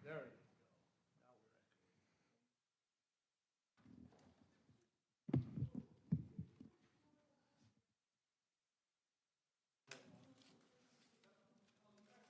There you go. Now we're echoing.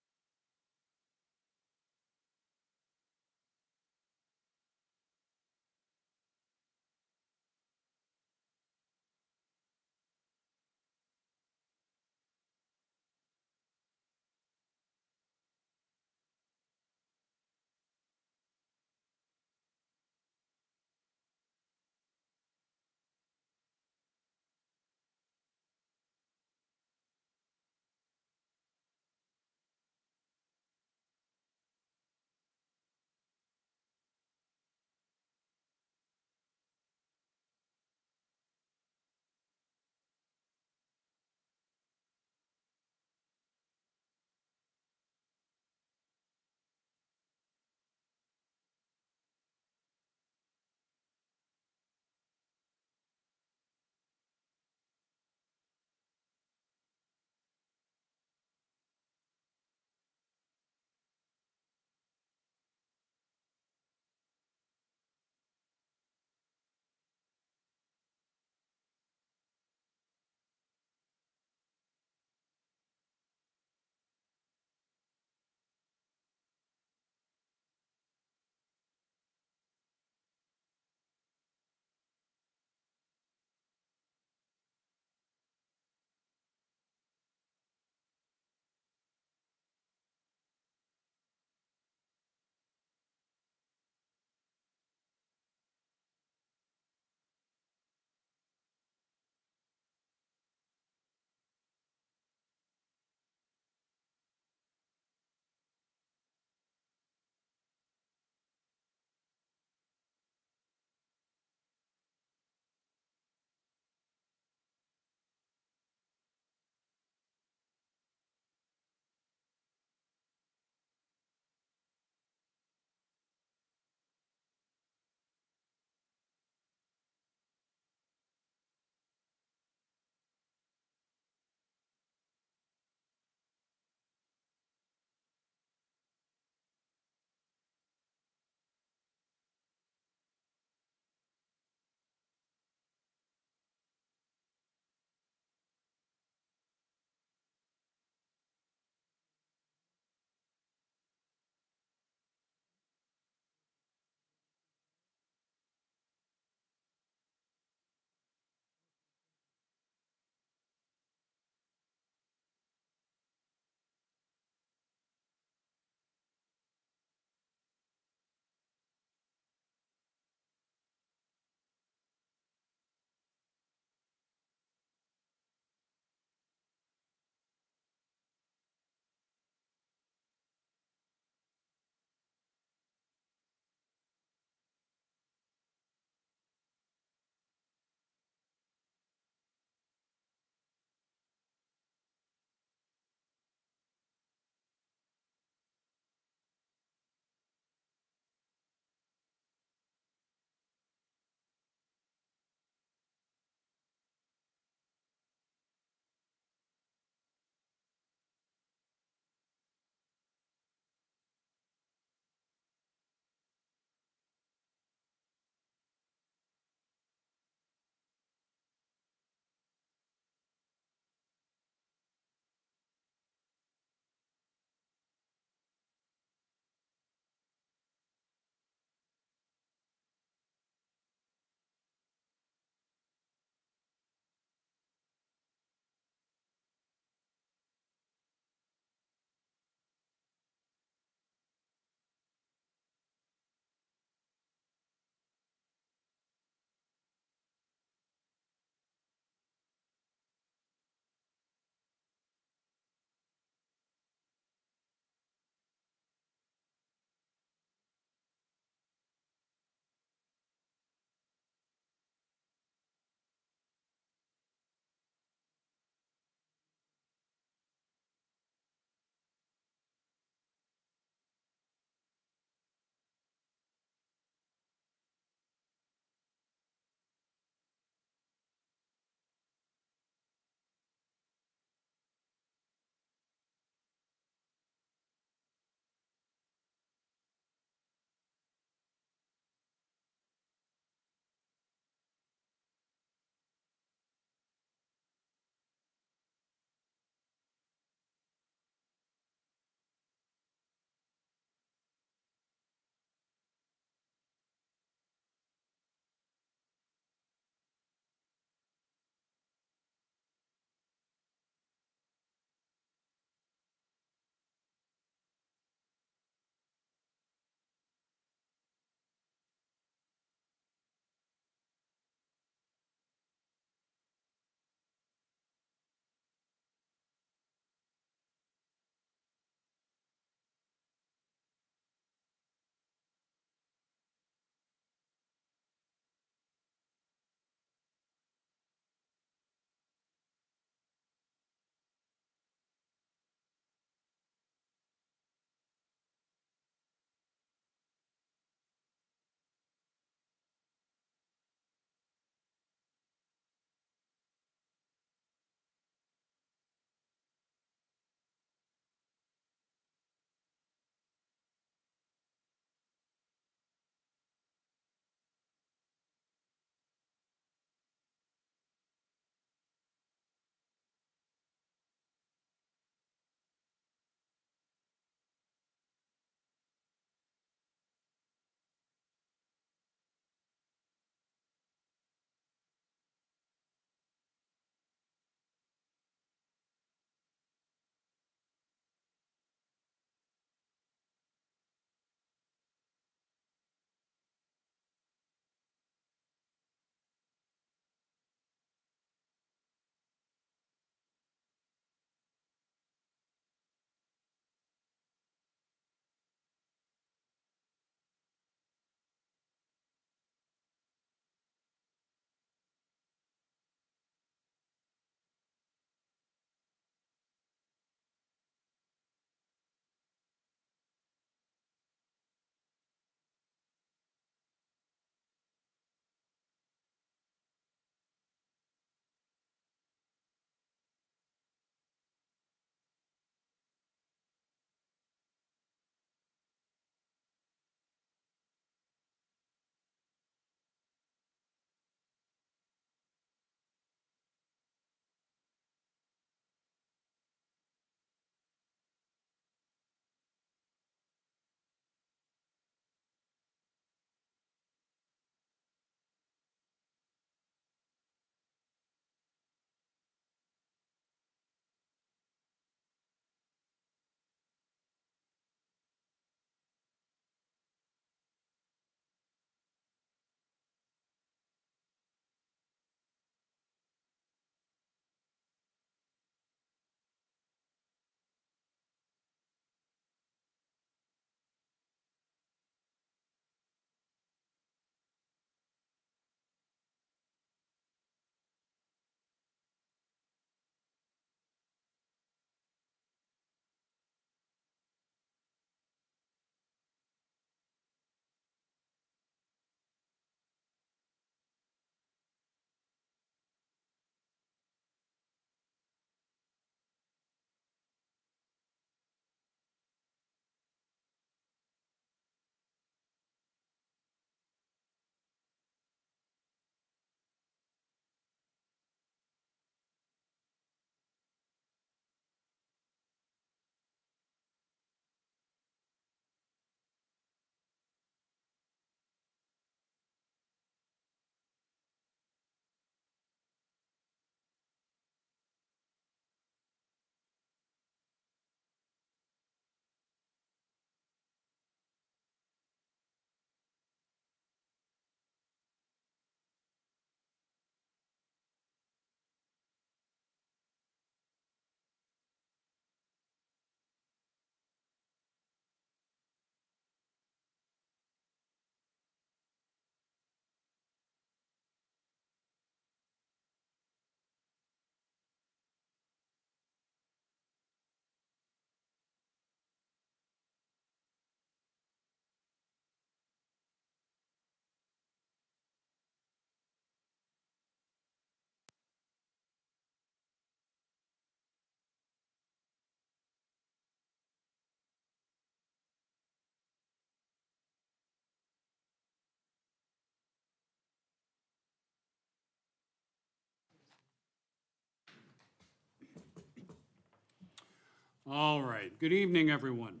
All right, good evening, everyone.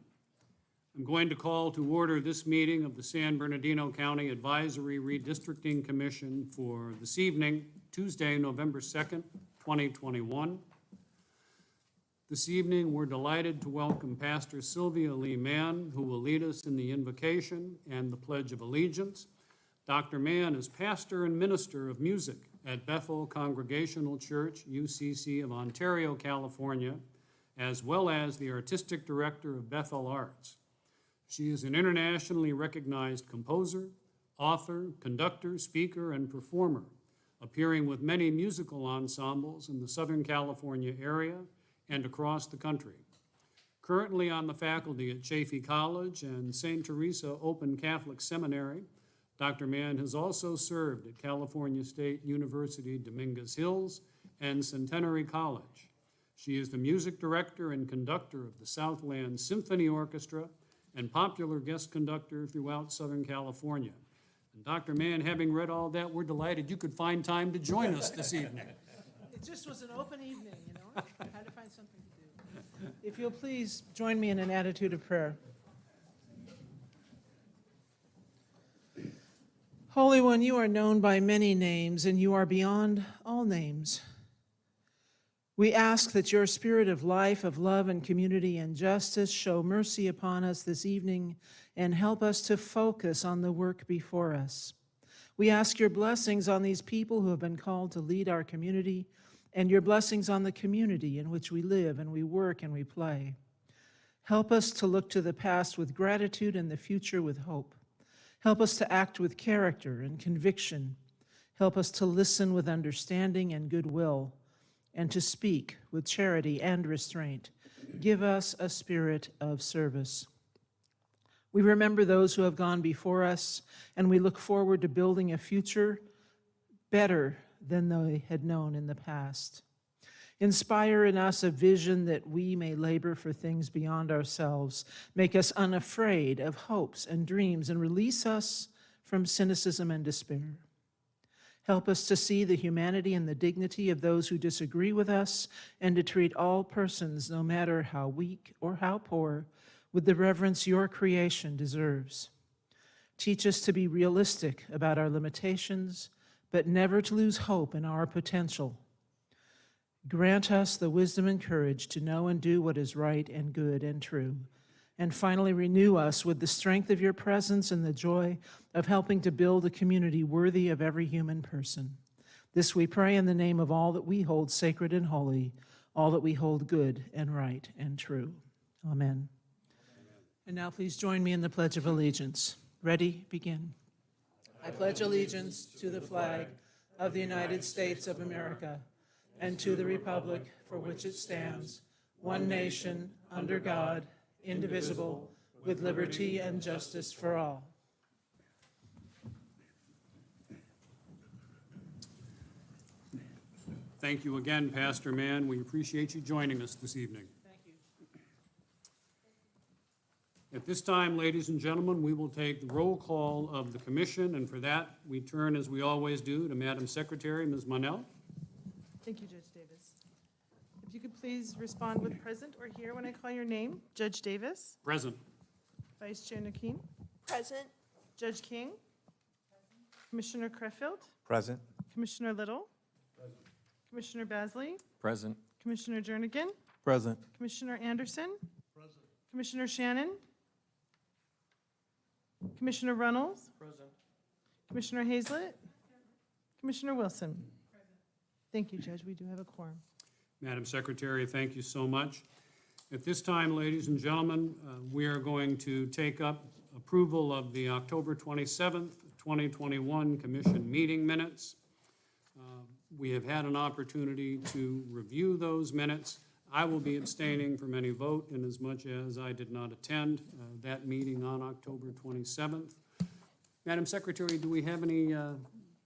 I'm going to call to order this meeting of the San Bernardino County Advisory Redistricting Commission for this evening, Tuesday, November 2nd, 2021. This evening, we're delighted to welcome Pastor Sylvia Lee Mann, who will lead us in the invocation and the Pledge of Allegiance. Dr. Mann is pastor and minister of music at Bethel Congregational Church, UCC of Ontario, California, as well as the artistic director of Bethel Arts. She is an internationally recognized composer, author, conductor, speaker, and performer, appearing with many musical ensembles in the Southern California area and across the country. Currently on the faculty at Chaffey College and St. Teresa Open Catholic Seminary, Dr. Mann has also served at California State University Dominguez Hills and Centenary College. She is the music director and conductor of the Southland Symphony Orchestra and popular guest conductor throughout Southern California. And Dr. Mann, having read all that, we're delighted you could find time to join us this evening. It just was an open evening, you know? I had to find something to do. If you'll please join me in an attitude of prayer. Holy One, you are known by many names, and you are beyond all names. We ask that your spirit of life, of love and community and justice show mercy upon us this evening and help us to focus on the work before us. We ask your blessings on these people who have been called to lead our community and your blessings on the community in which we live and we work and we play. Help us to look to the past with gratitude and the future with hope. Help us to act with character and conviction. Help us to listen with understanding and goodwill, and to speak with charity and restraint. Give us a spirit of service. We remember those who have gone before us, and we look forward to building a future better than they had known in the past. Inspire in us a vision that we may labor for things beyond ourselves. Make us unafraid of hopes and dreams, and release us from cynicism and despair. Help us to see the humanity and the dignity of those who disagree with us, and to treat all persons, no matter how weak or how poor, with the reverence your creation deserves. Teach us to be realistic about our limitations, but never to lose hope in our potential. Grant us the wisdom and courage to know and do what is right and good and true. And finally, renew us with the strength of your presence and the joy of helping to build a community worthy of every human person. This we pray in the name of all that we hold sacred and holy, all that we hold good and right and true. Amen. And now please join me in the Pledge of Allegiance. Ready? Begin. I pledge allegiance to the flag of the United States of America and to the republic for which it stands, one nation, under God, indivisible, with liberty and justice for all. Thank you again, Pastor Mann. We appreciate you joining us this evening. Thank you. At this time, ladies and gentlemen, we will take the roll call of the commission, and for that, we turn, as we always do, to Madam Secretary, Ms. Monell. Thank you, Judge Davis. If you could please respond with present or here when I call your name. Judge Davis. Present. Vice Chair Nakeen. Present. Judge King. Commissioner Crefeld. Present. Commissioner Little. Commissioner Basley. Present. Commissioner Jernigan. Present. Commissioner Anderson. Commissioner Shannon. Commissioner Runnels. Commissioner Hazlett. Commissioner Wilson. Thank you, Judge. We do have a quorum. Madam Secretary, thank you so much. At this time, ladies and gentlemen, we are going to take up approval of the October 27th, 2021 Commission meeting minutes. We have had an opportunity to review those minutes. I will be abstaining from any vote in as much as I did not attend that meeting on October 27th. Madam Secretary, do we have any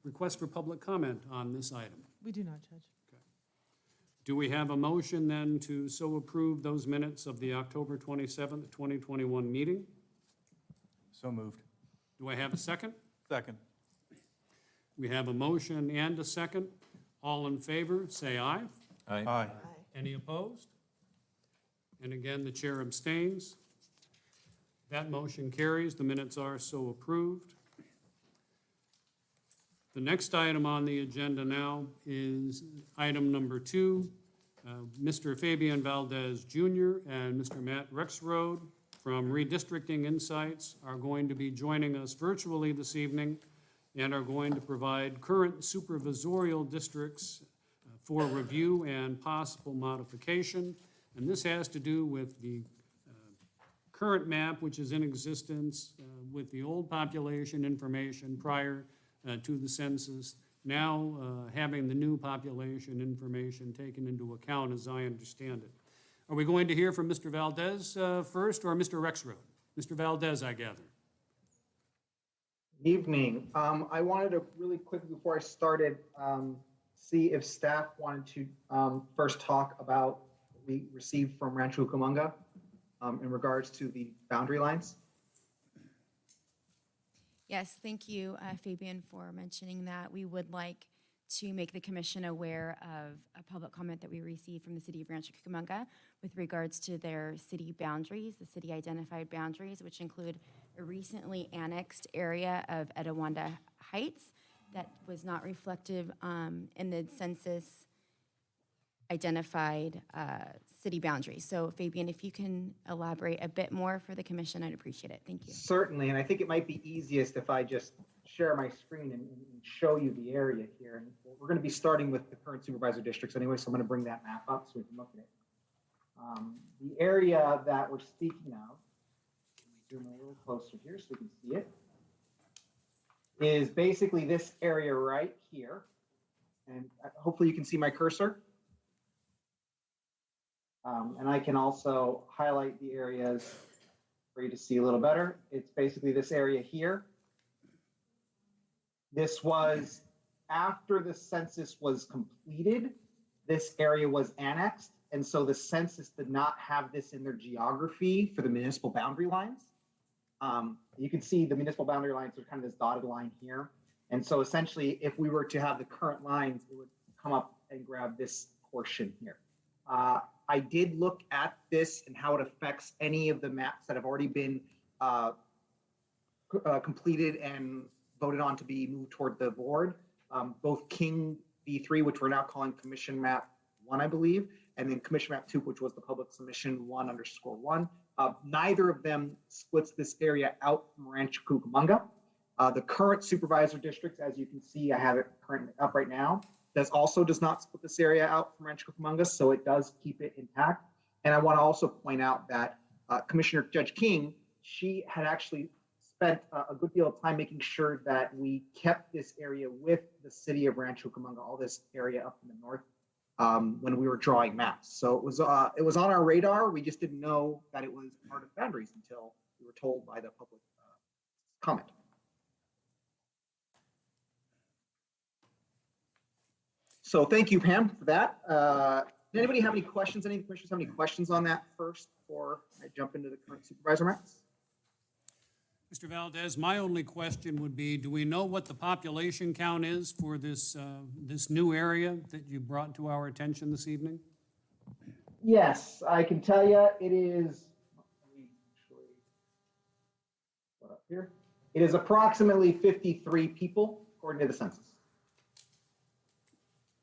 requests for public comment on this item? We do not, Judge. Do we have a motion then to so approve those minutes of the October 27th, 2021 meeting? So moved. Do I have a second? Second. We have a motion and a second. All in favor, say aye. Aye. Aye. Any opposed? And again, the chair abstains. That motion carries. The minutes are so approved. The next item on the agenda now is item number 2. Mr. Fabian Valdez Jr. and Mr. Matt Rexroad from Redistricting Insights are going to be joining us virtually this evening and are going to provide current supervisorial districts for review and possible modification. And this has to do with the current map, which is in existence, with the old population information prior to the census, now having the new population information taken into account, as I understand it. Are we going to hear from Mr. Valdez first, or Mr. Rexroad? Mr. Valdez, I gather. Evening. I wanted to really quickly, before I started, see if staff wanted to first talk about what we received from Rancho Cucamonga in regards to the boundary lines. Yes, thank you, Fabian, for mentioning that. We would like to make the commission aware of a public comment that we received from the city of Rancho Cucamonga with regards to their city boundaries, the city identified boundaries, which include a recently annexed area of Etowanda Heights that was not reflective in the census identified city boundaries. So Fabian, if you can elaborate a bit more for the commission, I'd appreciate it. Thank you. Certainly, and I think it might be easiest if I just share my screen and show you the area here. And we're going to be starting with the current supervisor districts anyway, so I'm going to bring that map up so we can look at it. The area that we're speaking of, zoom a little closer here so we can see it, is basically this area right here. And hopefully you can see my cursor. And I can also highlight the areas for you to see a little better. It's basically this area here. This was after the census was completed, this area was annexed. And so the census did not have this in their geography for the municipal boundary lines. You can see the municipal boundary lines are kind of this dotted line here. And so essentially, if we were to have the current lines, it would come up and grab this portion here. I did look at this and how it affects any of the maps that have already been completed and voted on to be moved toward the board. Both King V3, which we're now calling Commission Map 1, I believe, and then Commission Map 2, which was the public submission 1_1. Neither of them splits this area out from Rancho Cucamonga. The current supervisor districts, as you can see, I have it currently up right now, does not split this area out from Rancho Cucamonga, so it does keep it intact. And I want to also point out that Commissioner Judge King, she had actually spent a good deal of time making sure that we kept this area with the city of Rancho Cucamonga, all this area up in the north, when we were drawing maps. So it was on our radar. We just didn't know that it was part of boundaries until we were told by the public comment. So thank you, Pam, for that. Does anybody have any questions? Any commissioners have any questions on that first before I jump into the current supervisor maps? Mr. Valdez, my only question would be, do we know what the population count is for this, this new area that you brought to our attention this evening? Yes, I can tell you it is, let me actually put up here. It is approximately 53 people according to the census.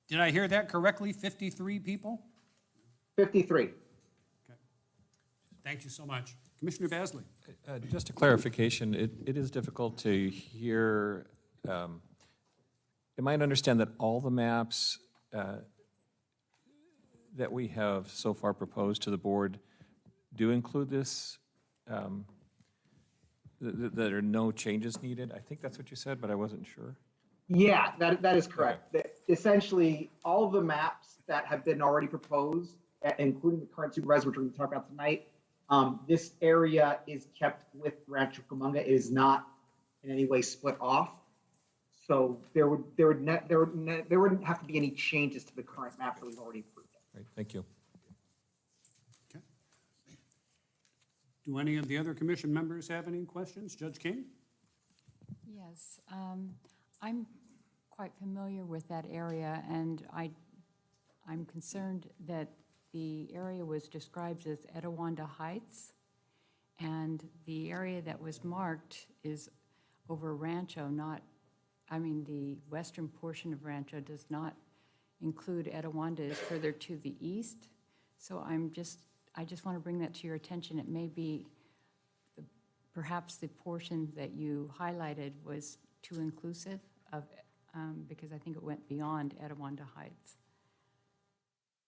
Did I hear that correctly? 53 people? 53. Okay. Thank you so much. Commissioner Basley. Just a clarification, it is difficult to hear. Am I to understand that all the maps that we have so far proposed to the board do include this, that are no changes needed? I think that's what you said, but I wasn't sure. Yeah, that is correct. Okay. Essentially, all of the maps that have been already proposed, including the current supervisor, which we're going to talk about tonight, this area is kept with Rancho Cucamonga. It is not in any way split off. So there wouldn't have to be any changes to the current map that we've already approved. Right, thank you. Okay. Do any of the other commission members have any questions? Judge King? Yes, I'm quite familiar with that area, and I'm concerned that the area was described as Etowanda Heights, and the area that was marked is over Rancho, the western portion of Rancho does not include Etowanda, is further to the east. So I just want to bring that to your attention. It may be, perhaps the portion that you highlighted was too inclusive of, because I think it went beyond Etowanda Heights.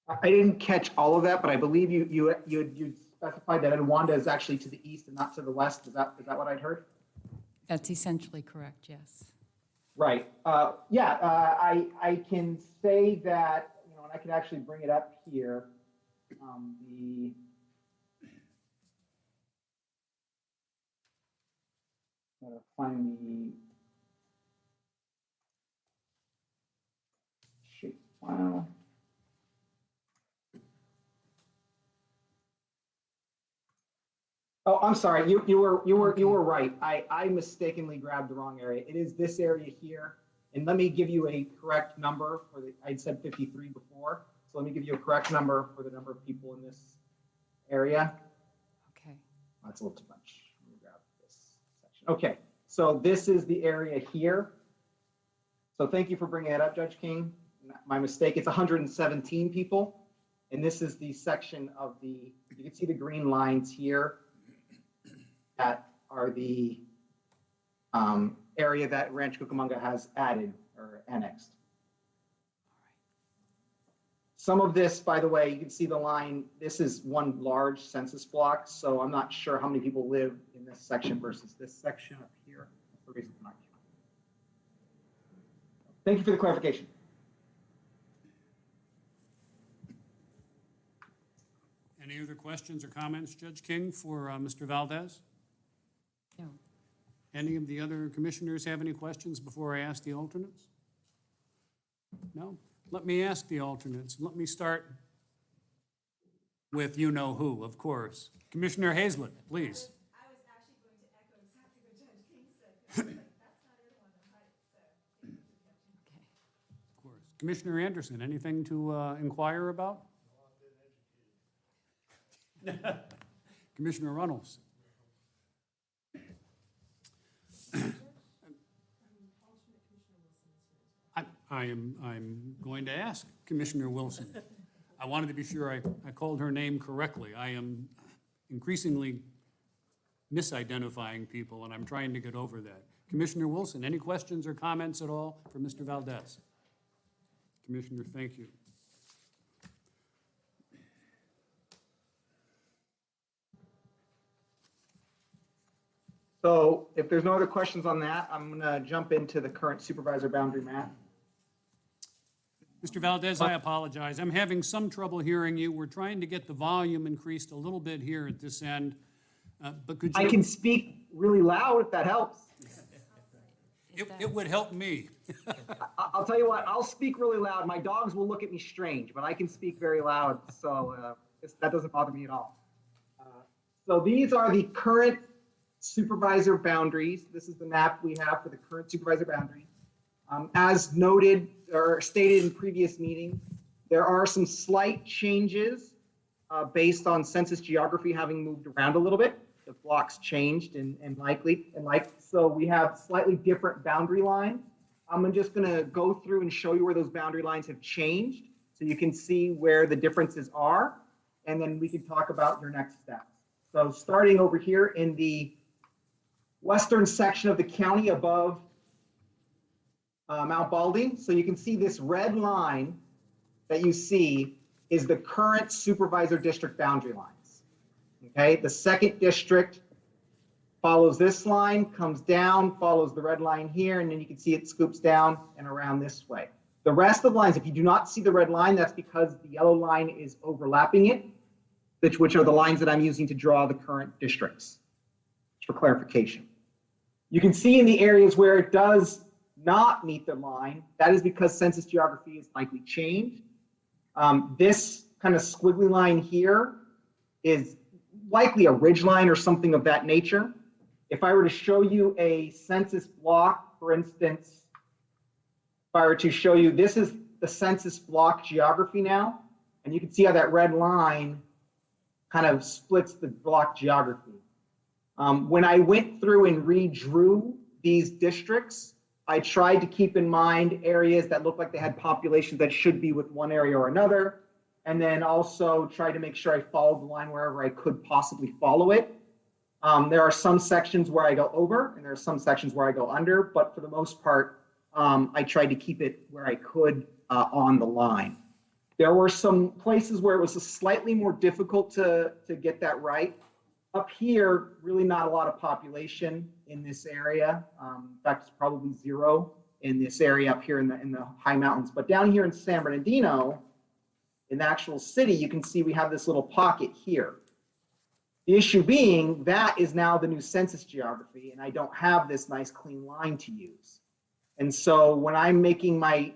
I didn't catch all of that, but I believe you specified that Etowanda is actually to the east and not to the west. Is that what I'd heard? That's essentially correct, yes. Right. I can say that, and I can actually bring it up here. Gotta find the shape file. Oh, I'm sorry. You were right. I mistakenly grabbed the wrong area. It is this area here. And let me give you a correct number for I'd said 53 before. So let me give you a correct number for the number of people in this area. Okay. That's a little too much. Let me grab this section. Okay. So this is the area here. So thank you for bringing that up, Judge King. My mistake. It's 117 people. And this is the section of you can see the green lines here. That are the area that Rancho Cucamonga has added or annexed. Some of this, by the way, you can see the line, this is one large census block, so I'm not sure how many people live in this section versus this section up here. That's the reason I'm not counting. Thank you for the clarification. Any other questions or comments, Judge King, for Mr. Valdez? No. Any of the other commissioners have any questions before I ask the alternates? No? Let me ask the alternates. Let me start with you-know-who, of course. Commissioner Hazlett, please. I was actually going to echo exactly what Judge King said. 'Cause I was like, that's not Etowanda Heights, so thank you for the opportunity. Of course. Commissioner Anderson, anything to inquire about? Commissioner Runnels. I'm going to ask Commissioner Wilson. I wanted to be sure I called her name correctly. I am increasingly misidentifying people, and I'm trying to get over that. Commissioner Wilson, any questions or comments at all for Mr. Valdez? Commissioner, thank you. So if there's no other questions on that, I'm going to jump into the current supervisor boundary map. Mr. Valdez, I apologize. I'm having some trouble hearing you. We're trying to get the volume increased a little bit here at this end. But could you? I can speak really loud if that helps. It would help me. I'll tell you what, I'll speak really loud. My dogs will look at me strange, but I can speak very loud, so that doesn't bother me at all. So these are the current supervisor boundaries. This is the map we have for the current supervisor boundaries. As noted or stated in previous meetings, there are some slight changes based on census geography having moved around a little bit. The blocks changed and so we have slightly different boundary lines. I'm just going to go through and show you where those boundary lines have changed so you can see where the differences are, and then we can talk about your next steps. So starting over here in the western section of the county above Mount Baldy. So you can see this red line that you see is the current supervisor district boundary lines. Okay, the second district follows this line, comes down, follows the red line here, and then you can see it scoops down and around this way. The rest of the lines, if you do not see the red line, that's because the yellow line is overlapping it, which are the lines that I'm using to draw the current districts, for clarification. You can see in the areas where it does not meet the line, that is because census geography is likely changed. This kind of squiggly line here is likely a ridge line or something of that nature. If I were to show you a census block, for instance, if I were to show you, this is the census block geography now, And you can see how that red line kind of splits the block geography. When I went through and redrew these districts, I tried to keep in mind areas that looked like they had populations that should be with one area or another, and then also tried to make sure I followed the line wherever I could possibly follow it. There are some sections where I go over, and there are some sections where I go under, but for the most part, I tried to keep it where I could on the line. There were some places where it was slightly more difficult to get that right. Up here, really not a lot of population in this area. In fact, it's probably zero in this area up here in the high mountains. But down here in San Bernardino, in the actual city, you can see we have this little pocket here. The issue being that is now the new census geography, and I don't have this nice clean line to use. And so when I'm making my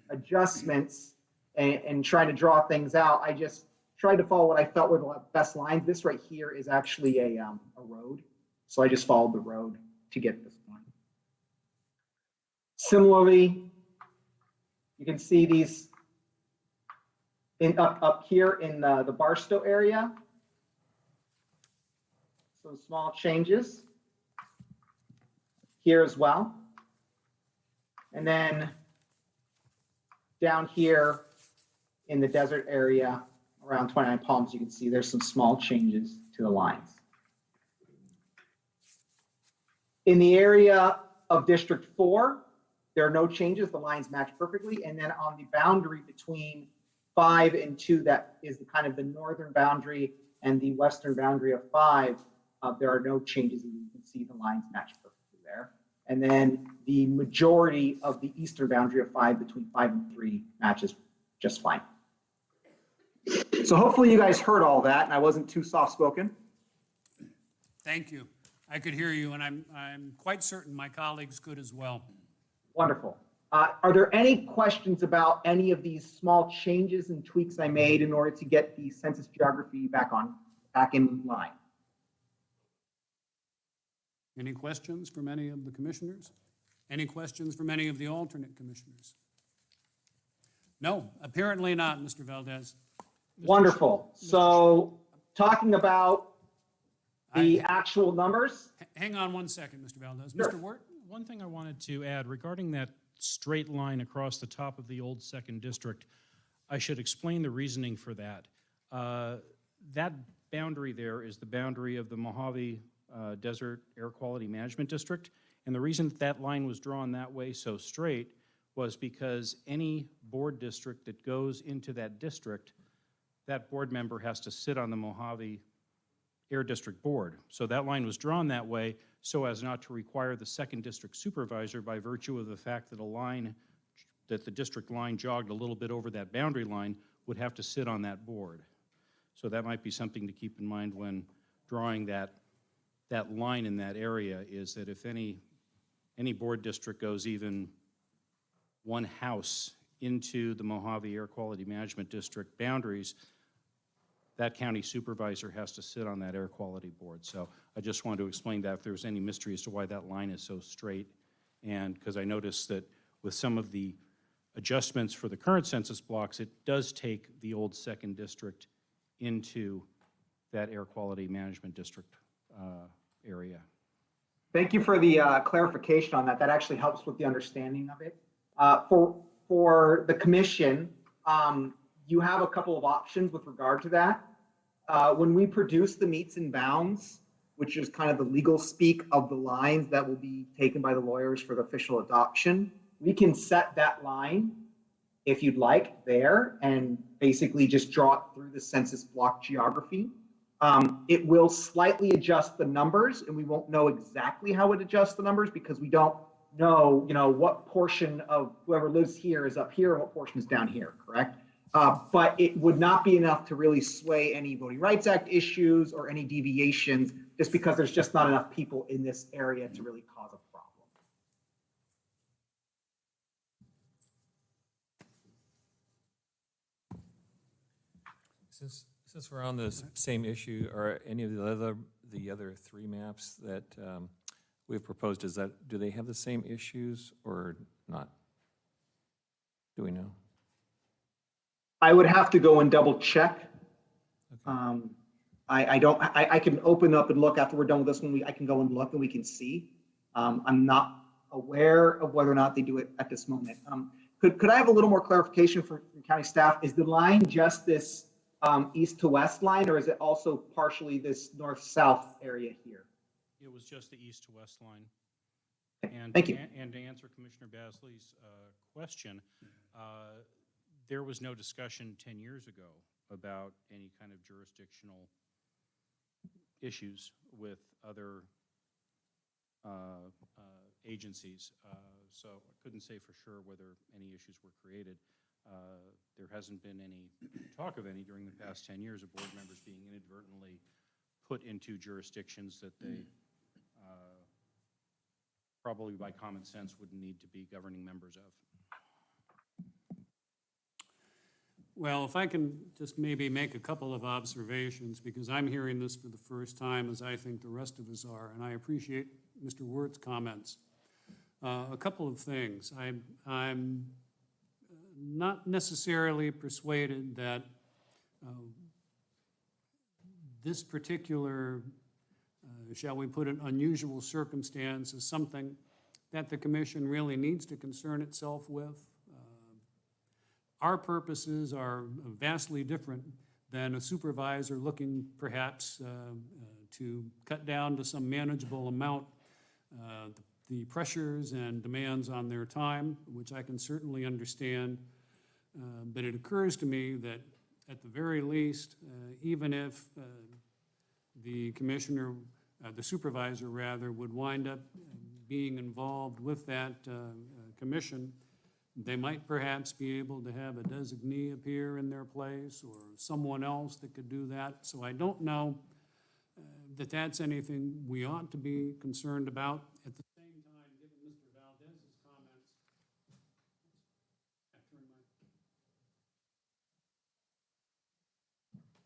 adjustments and trying to draw things out, I just tried to follow what I felt were the best lines. This right here is actually a road. So I just followed the road to get this line. Similarly, you can see these up here in the Barstow area. Some small changes here as well. And then down here in the desert area around 29 Palms, you can see there's some small changes to the lines. In the area of District 4, there are no changes. The lines match perfectly. And then on the boundary between 5 and 2, that is kind of the northern boundary and the western boundary of 5, there are no changes. And you can see the lines match perfectly there. And then the majority of the eastern boundary of 5 between 5 and 3 matches just fine. So hopefully you guys heard all that and I wasn't too soft-spoken. Thank you. I could hear you, and I'm quite certain my colleagues could as well. Wonderful. Are there any questions about any of these small changes and tweaks I made in order to get the census geography back in line? Any questions from any of the commissioners? Any questions from any of the alternate commissioners? No, apparently not, Mr. Valdez. Wonderful. So talking about the actual numbers. Hang on one second, Mr. Valdez. Sure. Mr. Wirt? One thing I wanted to add regarding that straight line across the top of the old second district, I should explain the reasoning for that. That boundary there is the boundary of the Mojave Desert Air Quality Management District. And the reason that line was drawn that way so straight was because any board district that goes into that district, that board member has to sit on the Mojave Air District Board. So that line was drawn that way so as not to require the second district supervisor, by virtue of the fact that the district line jogged a little bit over that boundary line, would have to sit on that board. So that might be something to keep in mind when drawing that line in that area, is that if any board district goes even one house into the Mojave Air Quality Management District boundaries, that county supervisor has to sit on that air quality board. So I just wanted to explain that if there was any mystery as to why that line is so straight. And because I noticed that with some of the adjustments for the current census blocks, it does take the old second district into that air quality management district area. Thank you for the clarification on that. That actually helps with the understanding of it. For the commission, you have a couple of options with regard to that. When we produce the meets and bounds, which is kind of the legal speak of the lines that will be taken by the lawyers for the official adoption, we can set that line, if you'd like, there, and basically just draw it through the census block geography. It will slightly adjust the numbers, and we won't know exactly how it adjusts the numbers because we don't know, what portion of whoever lives here is up here and what portion is down here, correct? But it would not be enough to really sway any Voting Rights Act issues or any deviations, just because there's just not enough people in this area to really cause a problem. Since we're on the same issue, are any of the other three maps that we've proposed, do they have the same issues or not? Do we know? I would have to go and double check. I can open up and look after we're done with this one. I can go and look and we can see. I'm not aware of whether or not they do it at this moment. Could I have a little more clarification from county staff? Is the line just this east to west line, or is it also partially this north-south area here? It was just the east to west line. Thank you. And to answer Commissioner Basley's question, there was no discussion 10 years ago about any kind of jurisdictional issues with other agencies. So I couldn't say for sure whether any issues were created. There hasn't been any talk of any during the past 10 years of board members being inadvertently put into jurisdictions that they probably by common sense wouldn't need to be governing members of. Well, if I can just maybe make a couple of observations, because I'm hearing this for the first time, as I think the rest of us are, and I appreciate Mr. Wirt's comments. A couple of things. I'm not necessarily persuaded that this particular, shall we put it, unusual circumstance is something that the commission really needs to concern itself with. Our purposes are vastly different than a supervisor looking perhaps to cut down to some manageable amount the pressures and demands on their time, which I can certainly understand. But it occurs to me that at the very least, even if the commissioner, the supervisor rather, would wind up being involved with that commission, they might perhaps be able to have a designee appear in their place or someone else that could do that. So I don't know that that's anything we ought to be concerned about. At the same time, given Mr. Valdez's comments,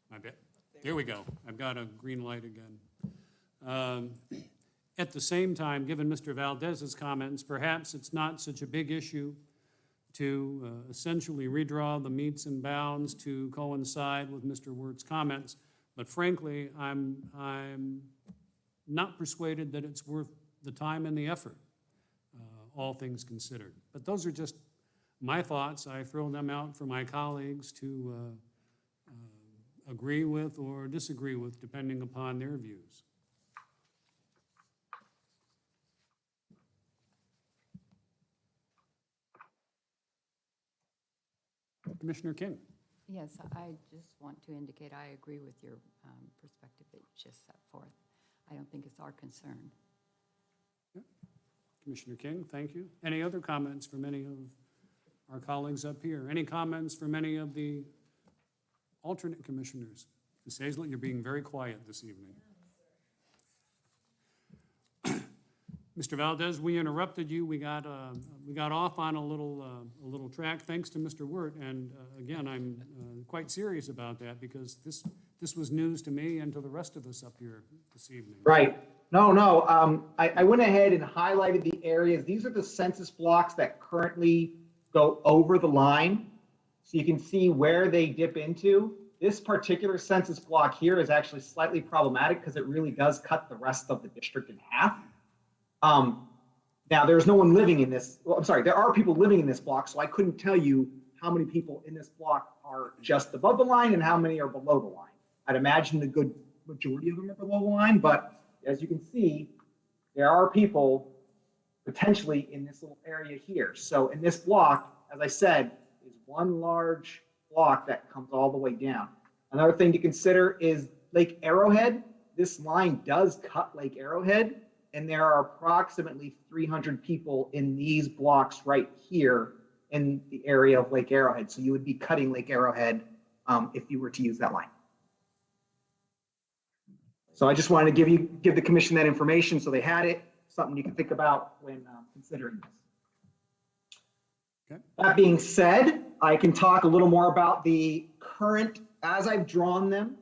my bad. There we go. I've got a green light again. At the same time, given Mr. Valdez's comments, perhaps it's not such a big issue to essentially redraw the metes and bounds to coincide with Mr. Wirt's comments. But frankly, I'm not persuaded that it's worth the time and the effort, all things considered. But those are just my thoughts. I throw them out for my colleagues to agree with or disagree with, depending upon their views. Commissioner King. Yes, I just want to indicate I agree with your perspective that you just set forth. I don't think it's our concern. Yeah. Commissioner King, thank you. Any other comments from any of our colleagues up here? Any comments from any of the alternate commissioners? Ms. Hazlett, you're being very quiet this evening. Mr. Valdez, we interrupted you. We got off on a little track, thanks to Mr. Wirt. And again, I'm quite serious about that because this was news to me and to the rest of us up here this evening. Right. No. I went ahead and highlighted the areas. These are the census blocks that currently go over the line, so you can see where they dip into. This particular census block here is actually slightly problematic because it really does cut the rest of the district in half. Now there's no one living in this. Well, I'm sorry, there are people living in this block, so I couldn't tell you how many people in this block are just above the line and how many are below the line. I'd imagine the good majority of them are below the line, but as you can see, there are people potentially in this little area here. So in this block, as I said, is one large block that comes all the way down. Another thing to consider is Lake Arrowhead. This line does cut Lake Arrowhead, and there are approximately 300 people in these blocks right here in the area of Lake Arrowhead. So you would be cutting Lake Arrowhead if you were to use that line. So I just wanted to give the commission that information so they had it, something you can think about when considering this. Okay. That being said, I can talk a little more about the current, as I've drawn them,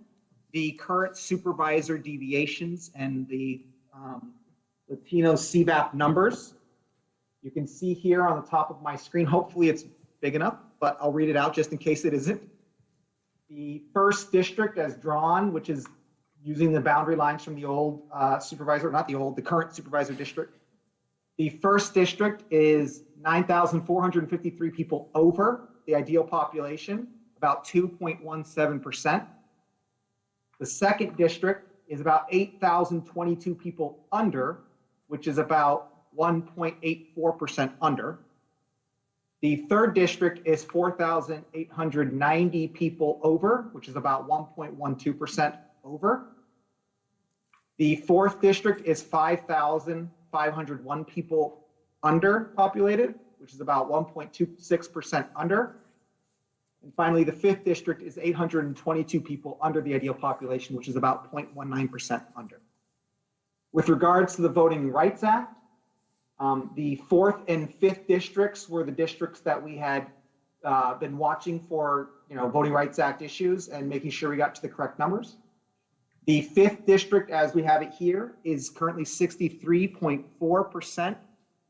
the current supervisor deviations and the Latino CVAP numbers. You can see here on the top of my screen, hopefully it's big enough, but I'll read it out just in case it isn't. The first district as drawn, which is using the boundary lines from the old the current supervisor district. The first district is 9,453 people over the ideal population, about 2.17%. The second district is about 8,022 people under, which is about 1.84% under. The third district is 4,890 people over, which is about 1.12% over. The fourth district is 5,501 people underpopulated, which is about 1.26% under. And finally, the fifth district is 822 people under the ideal population, which is about 0.19% under. With regards to the Voting Rights Act, the fourth and fifth districts were the districts that we had been watching for, Voting Rights Act issues and making sure we got to the correct numbers. The fifth district, as we have it here, is currently 63.4%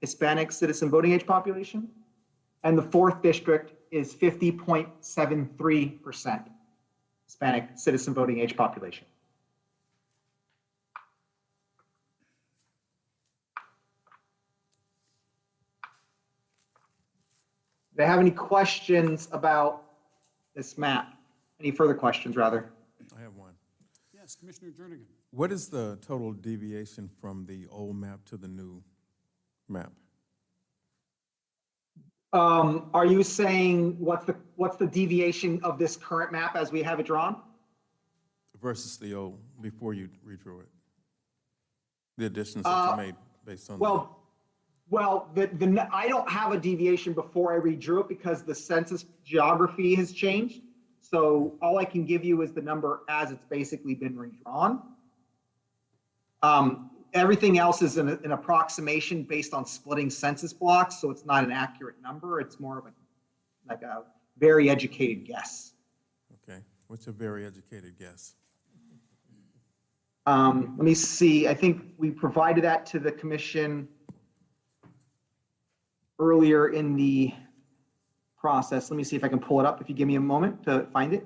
Hispanic citizen voting age population. And the fourth district is 50.73% Hispanic citizen voting age population. Do they have any questions about this map? Any further questions, rather? I have one. Yes, Commissioner Jernigan. What is the total deviation from the old map to the new map? Are you saying what's the deviation of this current map as we have it drawn? Versus the old, before you redrew it? The additions that you made based on that? Well, I don't have a deviation before I redrew it because the census geography has changed. So all I can give you is the number as it's basically been redrawn. Everything else is an approximation based on splitting census blocks, so it's not an accurate number. It's more of like a very educated guess. Okay, what's a very educated guess? Let me see. I think we provided that to the commission earlier in the process. Let me see if I can pull it up if you give me a moment to find it.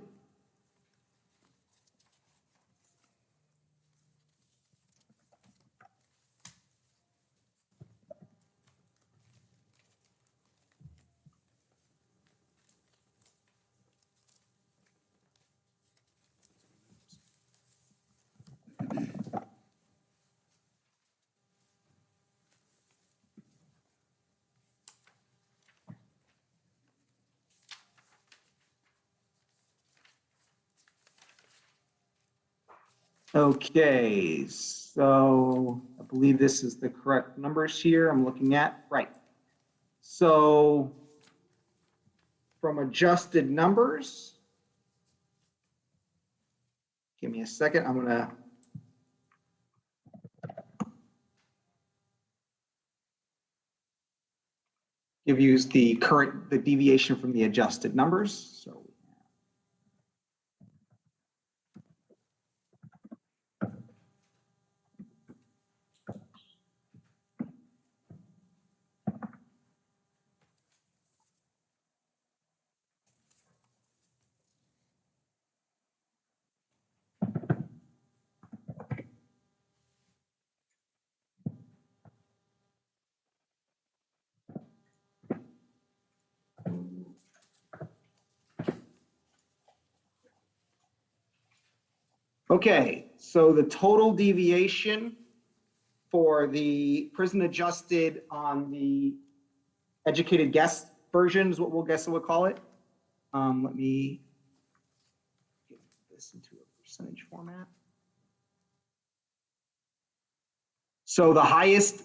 Okay, so I believe this is the correct numbers here I'm looking at. Right. So from adjusted numbers, give me a second. I'm going to give you the deviation from the adjusted numbers. So okay, so the total deviation for the prison adjusted on the educated guess version is what we'll call it. Let me get this into a percentage format. So the highest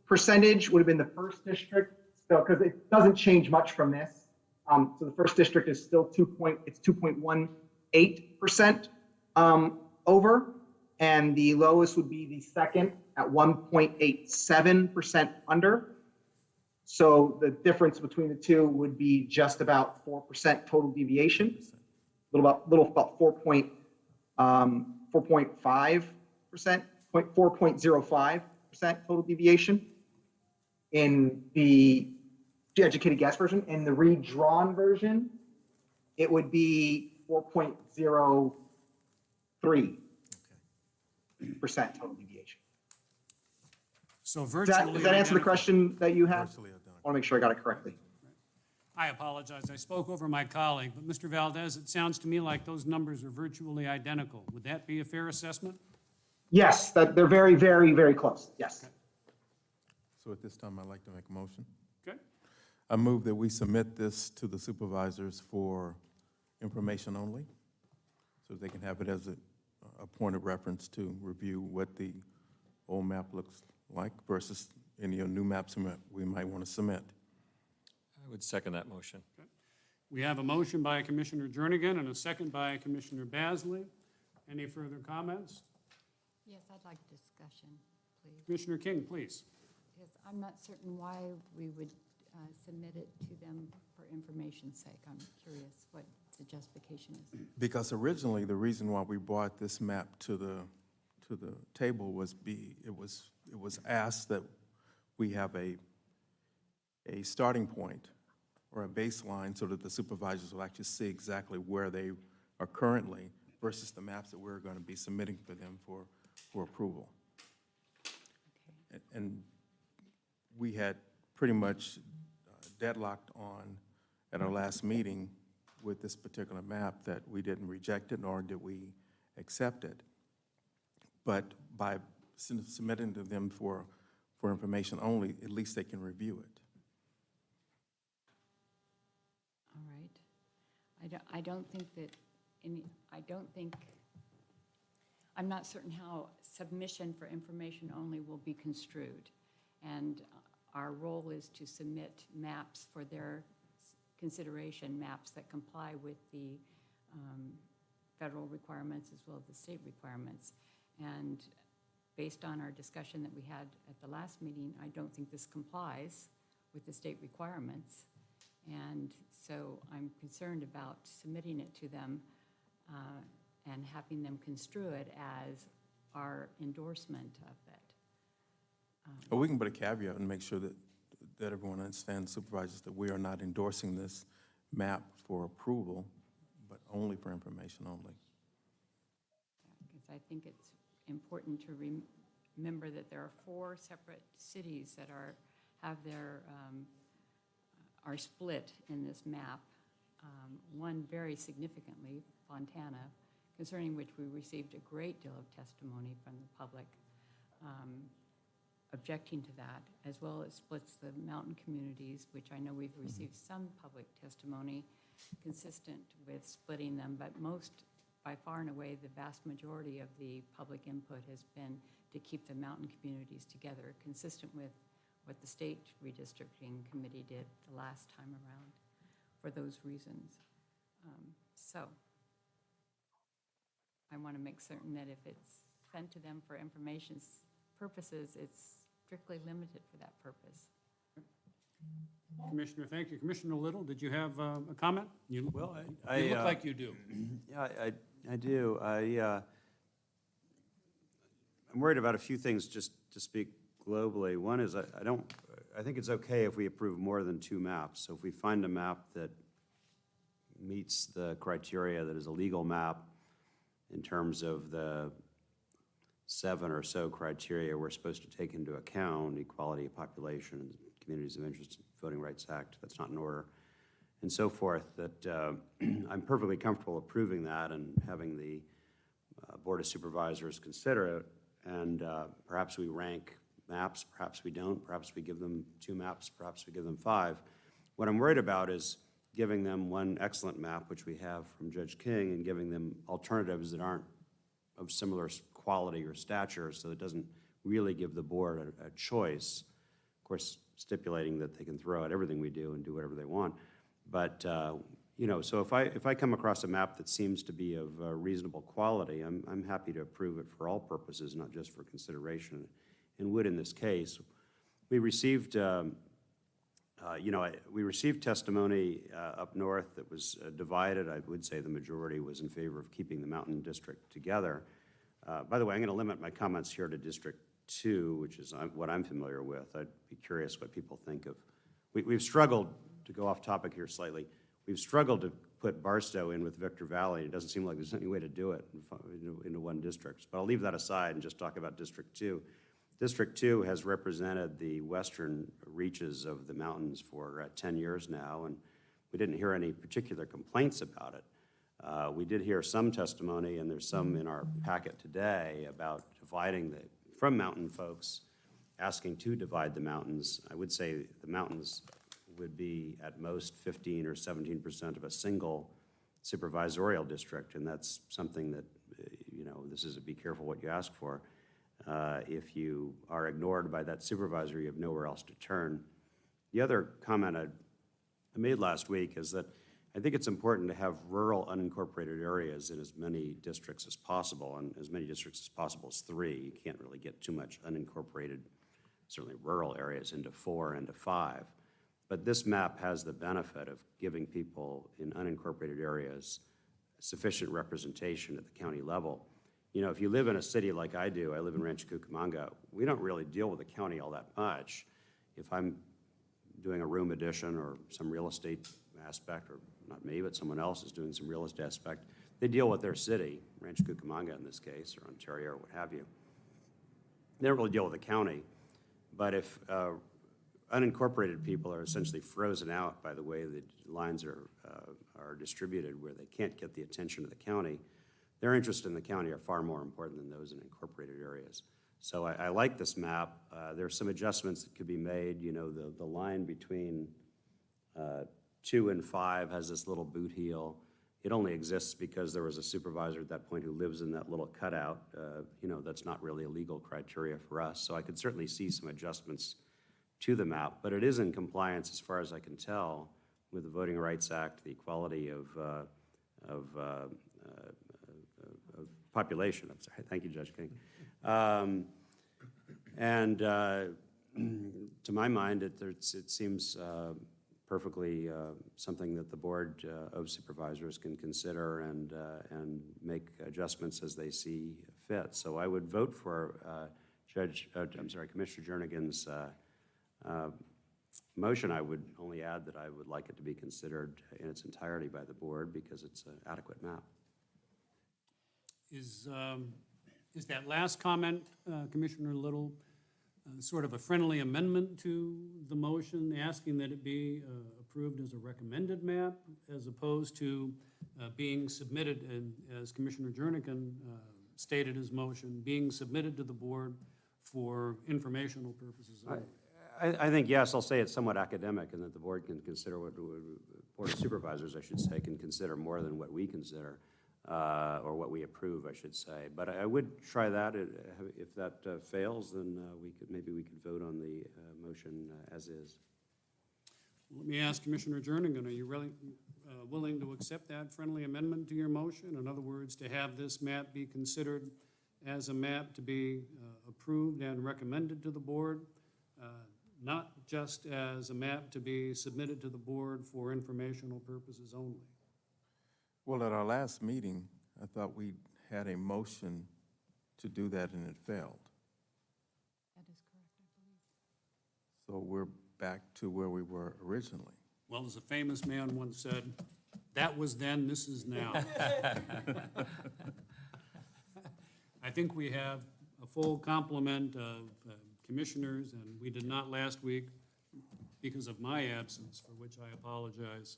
percentage would have been the first district, so because it doesn't change much from this. So the first district is still 2.18% over, and the lowest would be the second at 1.87% under. So the difference between the two would be just about 4% total deviation, about 4.05%, 4.05% total deviation in the educated guess version. In the redrawn version, it would be 4.03% total deviation. So Does virtually that answer the identical. question that you had? Virtually identical. I want to make sure I got it correctly. I apologize, I spoke over my colleague, but Mr. Valdez, it sounds to me like those numbers are virtually identical. Would that be a fair assessment? Yes, that they're very, very, very close. Yes. So at this time, I'd like to make a motion. Okay. I move that we submit this to the supervisors for information only, so they can have it as a point of reference to review what the old map looks like versus any new maps we might want to submit. I would second that motion. We have a motion by Commissioner Jernigan and a second by Commissioner Basley. Any further comments? Yes, I'd like discussion, please. Commissioner King, please. Because I'm not certain why we would submit it to them for information's sake. I'm curious what the justification is. Because originally, the reason why we brought this map to the table was it was asked that we have a starting point or a baseline so that the supervisors will actually see exactly where they are currently versus the maps that we're going to be submitting for them for approval. And we had pretty much deadlocked on, at our last meeting, with this particular map, that we didn't reject it, nor did we accept it. But by submitting to them for information only, at least they can review it. All right. I don't think that I'm not certain how submission for information only will be construed. And our role is to submit maps for their consideration, maps that comply with the federal requirements as well as the state requirements. And based on our discussion that we had at the last meeting, I don't think this complies with the state requirements. And so I'm concerned about submitting it to them and having them construe it as our endorsement of it. But we can put a caveat and make sure that everyone understands, supervisors, that we are not endorsing this map for approval, but only for information only. Because I think it's important to remember that there are 4 separate cities that are split in this map. One very significantly, Fontana, concerning which we received a great deal of testimony from the public objecting to that, as well as splits the mountain communities, which I know we've received some public testimony consistent with splitting them, but most, by far and away, the vast majority of the public input has been to keep the mountain communities together, consistent with what the state redistricting committee did the last time around for those reasons. So I want to make certain that if it's sent to them for information purposes, it's strictly limited for that purpose. Commissioner, thank you. Commissioner Little, did you have a comment? You Well, you look like you do. Yeah, I do. I'm worried about a few things, just to speak globally. One is I think it's okay if we approve more than 2 maps. So if we find a map that meets the criteria that is a legal map in terms of the 7 or so criteria we're supposed to take into account, equality of population, communities of interest, Voting Rights Act, that's not in order, and so forth, that I'm perfectly comfortable approving that and having the Board of Supervisors consider it. And perhaps we rank maps, perhaps we don't, perhaps we give them 2 maps, perhaps we give them 5. What I'm worried about is giving them one excellent map, which we have from Judge King, and giving them alternatives that aren't of similar quality or stature, so it doesn't really give the board a choice. Of course, stipulating that they can throw out everything we do and do whatever they want. But, so if I come across a map that seems to be of reasonable quality, I'm happy to approve it for all purposes, not just for consideration, and would in this case. We received, we received testimony up north that was divided. I would say the majority was in favor of keeping the Mountain District together. By the way, I'm going to limit my comments here to District 2, which is what I'm familiar with. I'd be curious what people think of. We've struggled, to go off topic here slightly, we've struggled to put Barstow in with Victor Valley. It doesn't seem like there's any way to do it into one district. But I'll leave that aside and just talk about District 2. District 2 has represented the western reaches of the mountains for 10 years now, and we didn't hear any particular complaints about it. We did hear some testimony, and there's some in our packet today about from mountain folks asking to divide the mountains. I would say the mountains would be at most 15 or 17% of a single supervisorial district, and that's something that, this is a be careful what you ask for. If you are ignored by that supervisor, you have nowhere else to turn. The other comment I made last week is that I think it's important to have rural unincorporated areas in as many districts as possible, and as many districts as possible is 3. You can't really get too much unincorporated, certainly rural areas, into 4 and 5. But this map has the benefit of giving people in unincorporated areas sufficient representation at the county level. If you live in a city like I do, I live in Rancho Cucamonga, we don't really deal with the county all that much. If I'm doing a room addition or some real estate aspect, or not me, but someone else is doing some real estate aspect, they deal with their city, Rancho Cucamonga in this case, or Ontario, or what have you. They don't really deal with the county. But if unincorporated people are essentially frozen out by the way the lines are distributed, where they can't get the attention of the county, their interests in the county are far more important than those in incorporated areas. So I like this map. There are some adjustments that could be made. The line between 2 and 5 has this little boot heel. It only exists because there was a supervisor at that point who lives in that little cutout. That's not really a legal criteria for us. So I could certainly see some adjustments to the map, but it is in compliance, as far as I can tell, with the Voting Rights Act, the equality of population. I'm sorry. Thank you, Judge King. To my mind, it seems perfectly something that the Board of Supervisors can consider and make adjustments as they see fit. So I would vote for Commissioner Jernigan's motion. I would only add that I would like it to be considered in its entirety by the Board because it's an adequate map. Is that last comment, Commissioner Little, sort of a friendly amendment to the motion, asking that it be approved as a recommended map, as opposed to being submitted, and as Commissioner Jernigan stated his motion, being submitted to the Board for informational purposes only? I think, yes, I'll say it's somewhat academic, and that the Board can consider Board of Supervisors, I should say, can consider more than what we consider, or what we approve, I should say. But I would try that. If that fails, then maybe we could vote on the motion as is. Let me ask Commissioner Jernigan, are you really willing to accept that friendly amendment to your motion? In other words, to have this map be considered as a map to be approved and recommended to the Board, not just as a map to be submitted to the Board for informational purposes only? Well, at our last meeting, I thought we had a motion to do that, and it failed. That is correct, I believe. So we're back to where we were originally. Well, as a famous man once said, that was then, this is now. I think we have a full complement of commissioners, and we did not last week because of my absence, for which I apologize.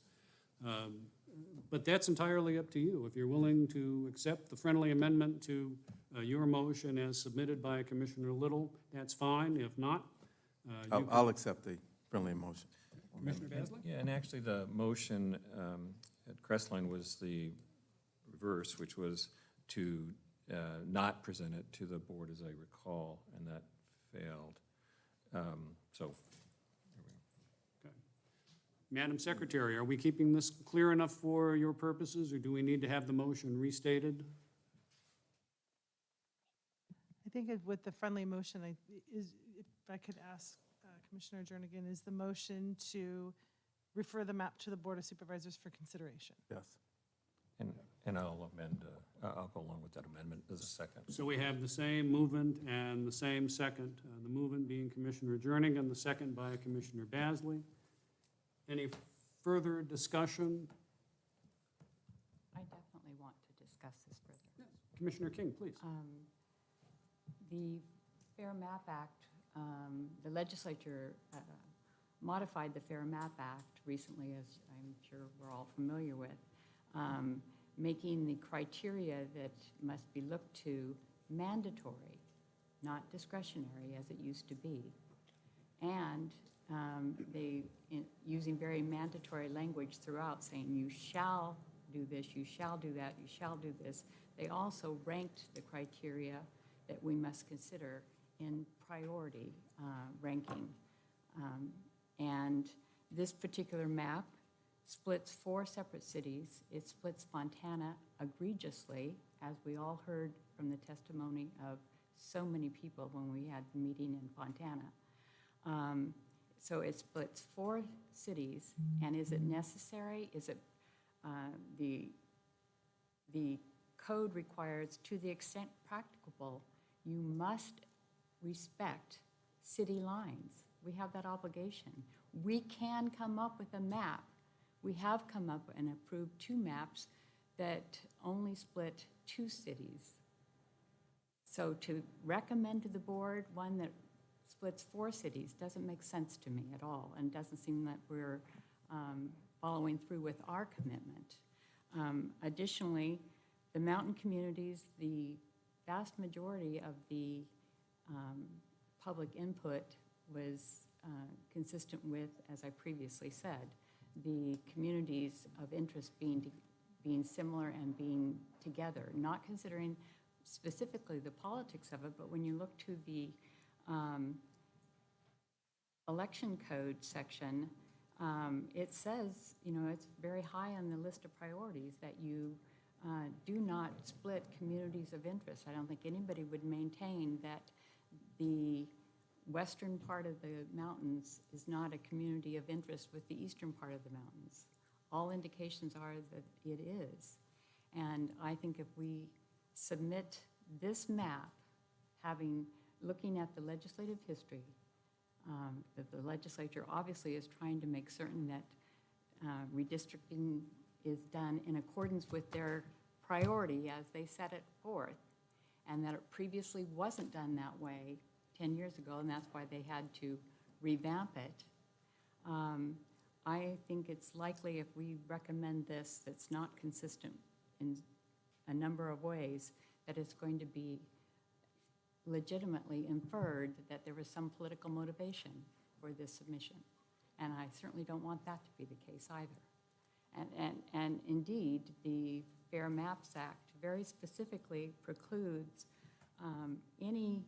But that's entirely up to you. If you're willing to accept the friendly amendment to your motion as submitted by Commissioner Little, that's fine. If not, I'll accept the friendly motion. Commissioner Basley? Yeah, and actually the motion at Crestline was the reverse, which was to not present it to the Board, as I recall, and that failed. So. Madam Secretary, are we keeping this clear enough for your purposes, or do we need to have the motion restated? I think with the friendly motion, if I could ask Commissioner Jernigan, is the motion to refer the map to the Board of Supervisors for consideration? Yes. And I'll amend, I'll go along with that amendment as a second. So we have the same movement and the same second, the movement being Commissioner Jernigan, the second by Commissioner Basley. Any further discussion I definitely want to discuss this further. Commissioner King, please. The Fair Map Act, the legislature modified the Fair Map Act recently, as I'm sure we're all familiar with, making the criteria that must be looked to mandatory, not discretionary as it used to be. And using very mandatory language throughout, saying you shall do this, you shall do that, you shall do this. They also ranked the criteria that we must consider in priority ranking. And this particular map splits 4 separate cities. It splits Fontana egregiously, as we all heard from the testimony of so many people when we had the meeting in Fontana. So it splits 4 cities, and is it necessary? Is it the code requires, to the extent practicable, you must respect city lines. We have that obligation. We can come up with a map. We have come up and approved 2 maps that only split 2 cities. So to recommend to the board one that splits 4 cities doesn't make sense to me at all, and doesn't seem that we're following through with our commitment. Additionally, the mountain communities, the vast majority of the public input was consistent with, as I previously said, the communities of interest being similar and being together, not considering specifically the politics of it, but when you look to the election code section, it says, it's very high on the list of priorities that you do not split communities of interest. I don't think anybody would maintain that the western part of the mountains is not a community of interest with the eastern part of the mountains. All indications are that it is. And I think if we submit this map, looking at the legislative history, that the legislature obviously is trying to make certain that redistricting is done in accordance with their priority as they set it forth, and that it previously wasn't done that way 10 years ago, and that's why they had to revamp it. I think it's likely if we recommend this that's not consistent in a number of ways, that it's going to be legitimately inferred that there was some political motivation for this submission. And I certainly don't want that to be the case either. And indeed, the Fair Maps Act very specifically precludes any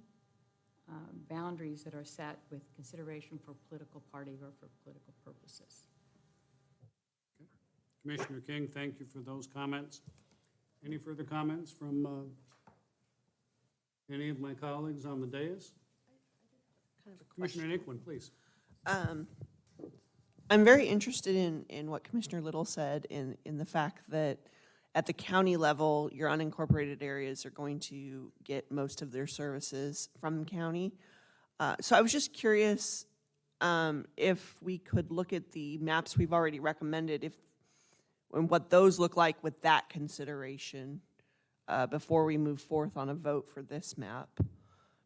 boundaries that are set with consideration for political party or for political purposes. Commissioner King, thank you for those comments. Any further comments from any of my colleagues on the dais? Commissioner Niquin, please. I'm very interested in what Commissioner Little said in the fact that at the county level, your unincorporated areas are going to get most of their services from the county. So I was just curious if we could look at the maps we've already recommended, and what those look like with that consideration before we move forth on a vote for this map,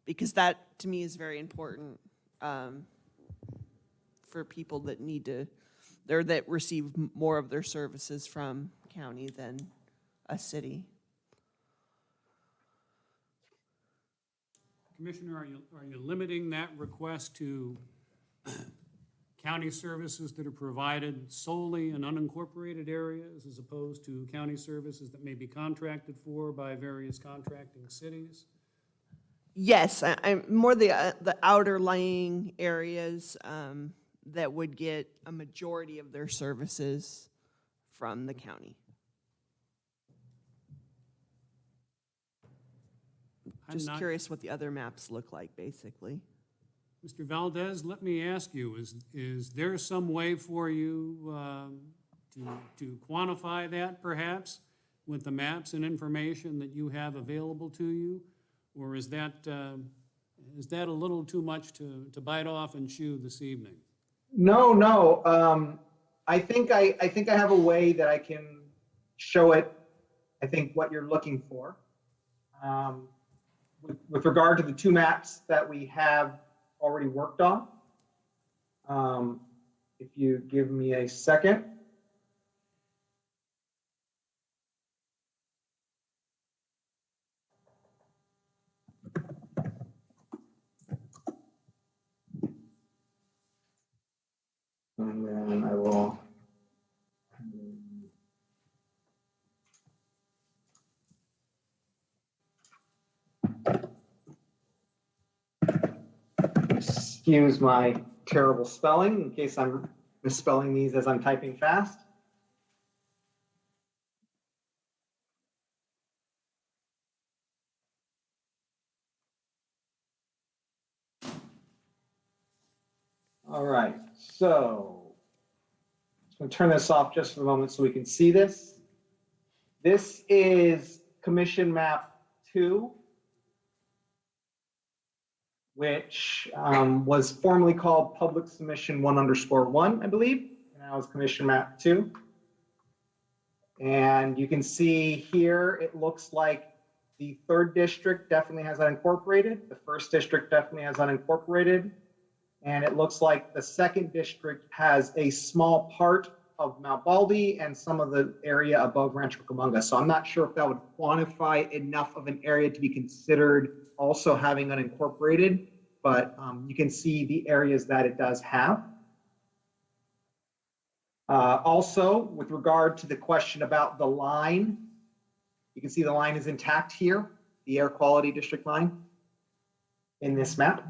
because that to me is very important for people that that receive more of their services from county than a city. Commissioner, are you limiting that request to county services that are provided solely in unincorporated areas as opposed to county services that may be contracted for by various contracting cities? Yes, I'm more the outer lying areas that would get a majority of their services from the county. Just curious what the other maps look like, basically. Mr. Valdez, let me ask you, is there some way for you to quantify that, perhaps, with the maps and information that you have available to you? Or is that a little too much to bite off and chew this evening? No. I think I have a way that I can show it I think, what you're looking for. With regard to the two maps that we have already worked on, if you give me a second. And then I will. Excuse my terrible spelling in case I'm misspelling these as I'm typing fast. All right, so I'm going to turn this off just for a moment so we can see this. This is Commission Map 2, which was formerly called Public Submission 1_1, I believe. And now it's Commission Map 2. And you can see here, it looks like the 3rd district definitely has unincorporated. The 1st district definitely has unincorporated. And it looks like the 2nd district has a small part of Mount Baldy and some of the area above Rancho Cucamonga. So I'm not sure if that would quantify enough of an area to be considered also having unincorporated, but you can see the areas that it does have. Also, with regard to the question about the line, you can see the line is intact here, the air quality district line in this map.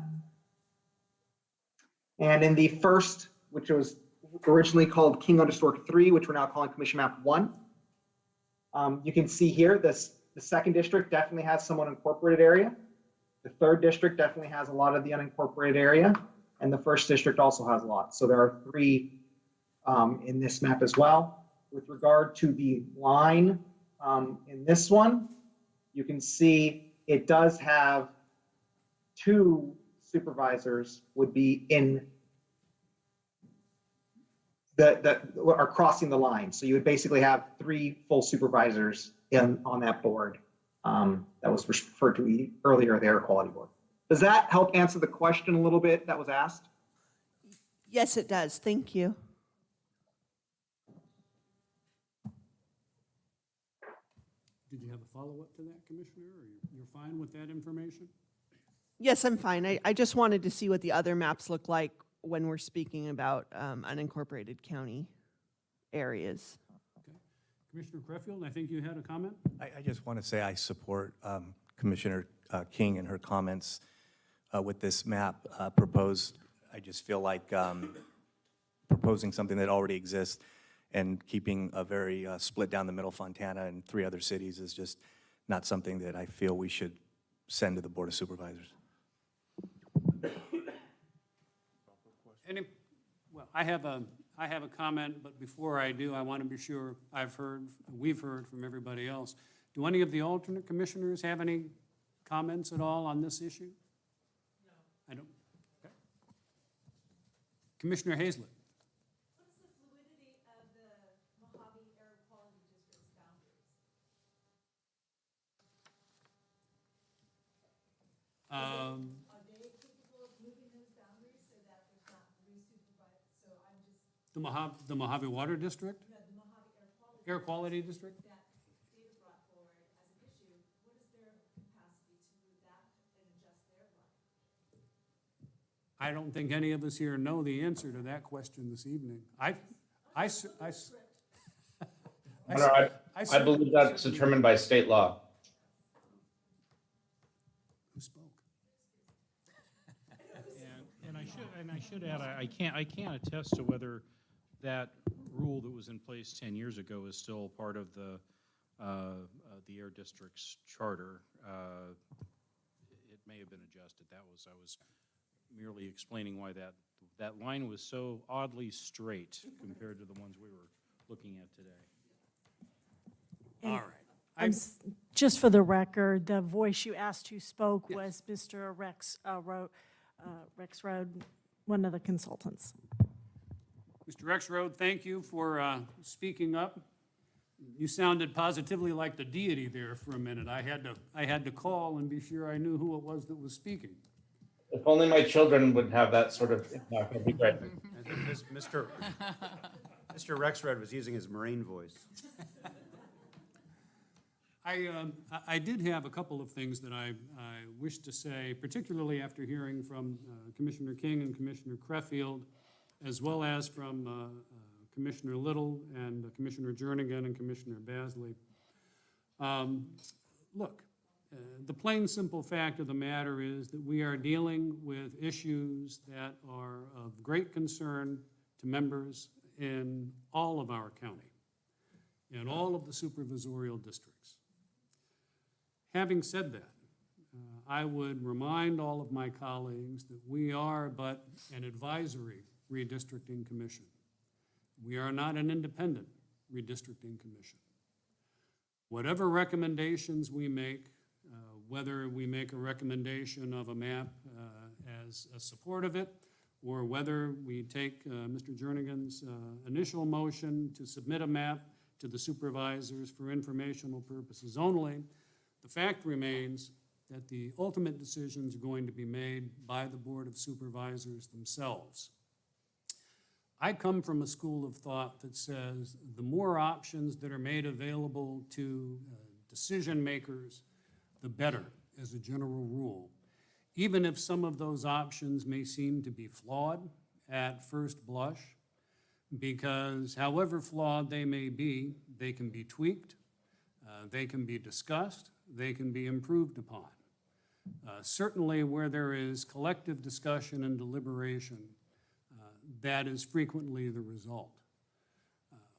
And in the first, which was originally called King_3, which we're now calling Commission Map 1, you can see here the 2nd district definitely has some unincorporated area. The 3rd district definitely has a lot of the unincorporated area, and the 1st district also has a lot. So there are 3 in this map as well. With regard to the line in this one, you can see it does have 2 supervisors would be in that are crossing the line. So you would basically have 3 full supervisors on that board that was referred to earlier, the air quality board. Does that help answer the question a little bit that was asked? Yes, it does. Thank you. Did you have a follow-up to that, Commissioner, or you're fine with that information? Yes, I'm fine. I just wanted to see what the other maps look like when we're speaking about unincorporated county areas. Okay. Commissioner Creffield, I think you had a comment? I just want to say I support Commissioner King and her comments with this map proposed. I just feel like proposing something that already exists and keeping a very split down the middle Fontana and 3 other cities is just not something that I feel we should send to the Board of Supervisors. Well, I have a comment, but before I do, I want to be sure we've heard from everybody else. Do any of the alternate commissioners have any comments at all on this issue? No. I don't. Okay. Commissioner Hazlett. What's the fluidity of the Mojave Air Quality District's boundaries? Are they capable of moving those boundaries so that there's not re-supervised? So I'm just. The Mojave Water District? No, the Mojave Air Quality District? that David brought forward as an issue. What is their capacity to move that and adjust their line? I don't think any of us here know the answer to that question this evening. I believe that's determined by state law. Who spoke? And I should add, I can't attest to whether that rule that was in place 10 years ago is still part of the Air District's charter. It may have been adjusted. I was merely explaining why that line was so oddly straight compared to the ones we were looking at today. All right. Just for the record, the voice you asked who spoke was Mr. Rex Rode, one of the consultants. Mr. Rexroad, thank you for speaking up. You sounded positively like the deity there for a minute. I had to call and be sure I knew who it was that was speaking. If only my children would have that sort of impact, that'd be great. I think Mr. Rexrod was using his Marine voice. I did have a couple of things that I wish to say, particularly after hearing from Commissioner King and Commissioner Creffield, as well as from Commissioner Little and Commissioner Jernigan and Commissioner Basley. Look, the plain simple fact of the matter is that we are dealing with issues that are of great concern to members in all of our county, in all of the supervisorial districts. Having said that, I would remind all of my colleagues that we are but an advisory redistricting commission. We are not an independent redistricting commission. Whatever recommendations we make, whether we make a recommendation of a map as a support of it, or whether we take Mr. Jernigan's initial motion to submit a map to the supervisors for informational purposes only, the fact remains that the ultimate decisions are going to be made by the Board of Supervisors themselves. I come from a school of thought that says the more options that are made available to decision makers, the better, as a general rule. Even if some of those options may seem to be flawed at first blush, because however flawed they may be, they can be tweaked, they can be discussed, they can be improved upon. Certainly where there is collective discussion and deliberation, that is frequently the result.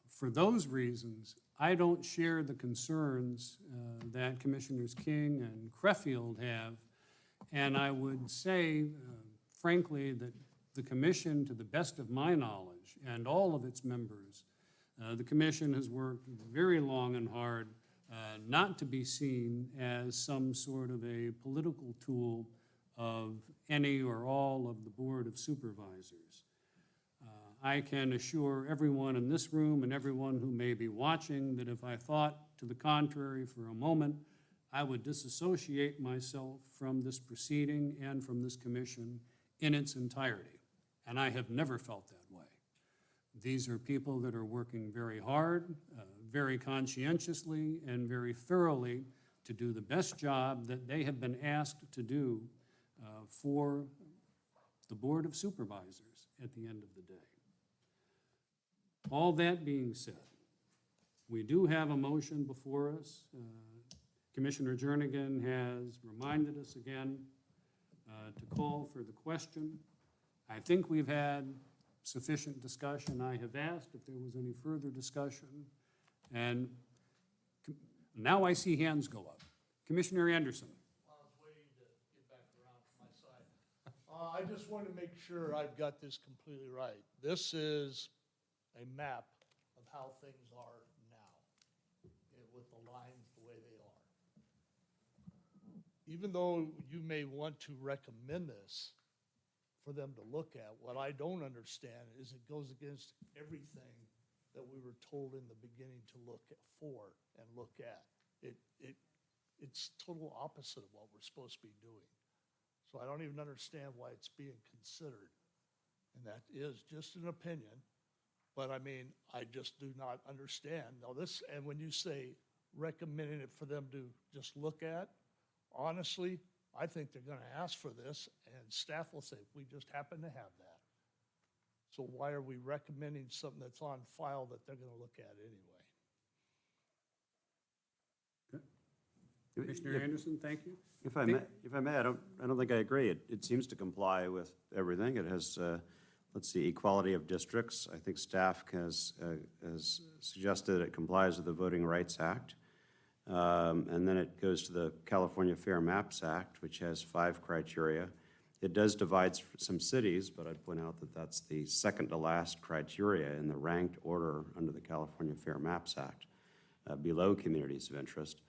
For those reasons, I don't share the concerns that Commissioners King and Creffield have, and I would say, frankly, that the commission, to the best of my knowledge, and all of its members, the commission has worked very long and hard not to be seen as some sort of a political tool of any or all of the Board of Supervisors. I can assure everyone in this room and everyone who may be watching that if I thought to the contrary for a moment, I would disassociate myself from this proceeding and from this commission in its entirety. And I have never felt that way. These are people that are working very hard, very conscientiously, and very thoroughly to do the best job that they have been asked to do for the Board of Supervisors at the end of the day. All that being said, we do have a motion before us. Commissioner Jernigan has reminded us again to call for the question. I think we've had sufficient discussion. I have asked if there was any further discussion, and now I see hands go up. Commissioner Anderson. I was waiting to get back around to my side. I just want to make sure I've got this completely right. This is a map of how things are now, with the lines the way they are. Even though you may want to recommend this for them to look at, what I don't understand is it goes against everything that we were told in the beginning to look for and look at. It's total opposite of what we're supposed to be doing. So I don't even understand why it's being considered. And that is just an opinion. But I mean, I just do not understand. Now this, and when you say recommending it for them to just look at, honestly, I think they're going to ask for this and staff will say, we just happen to have that. So why are we recommending something that's on file that they're going to look at anyway? Commissioner Anderson, thank you. If I may, I don't think I agree. It seems to comply with everything. It has, let's see, equality of districts. I think staff has suggested it complies with the Voting Rights Act. And then it goes to the California Fair Maps Act, which has 5 criteria. It does divide some cities, but I'd point out that that's the second to last criteria in the ranked order under the California Fair Maps Act, below communities of interest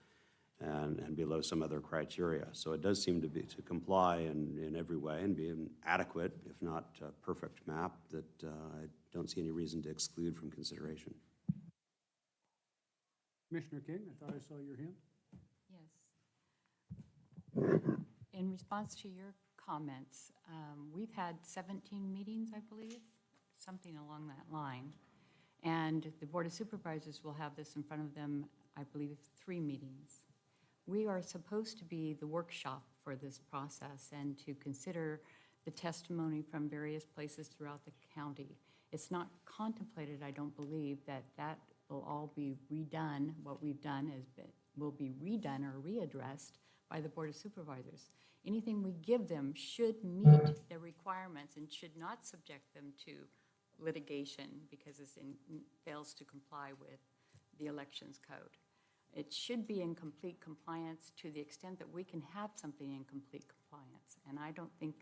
and below some other criteria. So it does seem to comply in every way and be an adequate, if not perfect map that I don't see any reason to exclude from consideration. Commissioner King, I thought I saw your hand. Yes. In response to your comments, we've had 17 meetings, I believe, something along that line. And the Board of Supervisors will have this in front of them, I believe, 3 meetings. We are supposed to be the workshop for this process and to consider the testimony from various places throughout the county. It's not contemplated, I don't believe, that that will all be redone. What we've done will be redone or readdressed by the Board of Supervisors. Anything we give them should meet the requirements and should not subject them to litigation because it fails to comply with the elections code. It should be in complete compliance to the extent that we can have something in complete compliance. And I don't think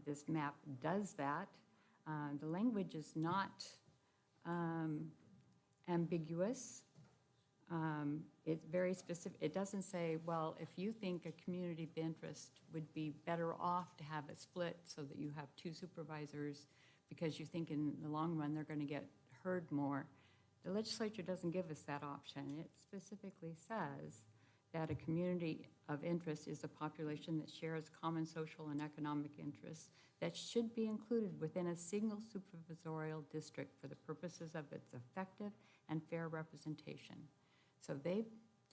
this map does that. The language is not ambiguous. It's very specific. It doesn't say, well, if you think a community of interest would be better off to have it split so that you have 2 supervisors because you think in the long run they're going to get heard more. The legislature doesn't give us that option. It specifically says that a community of interest is a population that shares common social and economic interests that should be included within a single supervisorial district for the purposes of its effective and fair representation. So the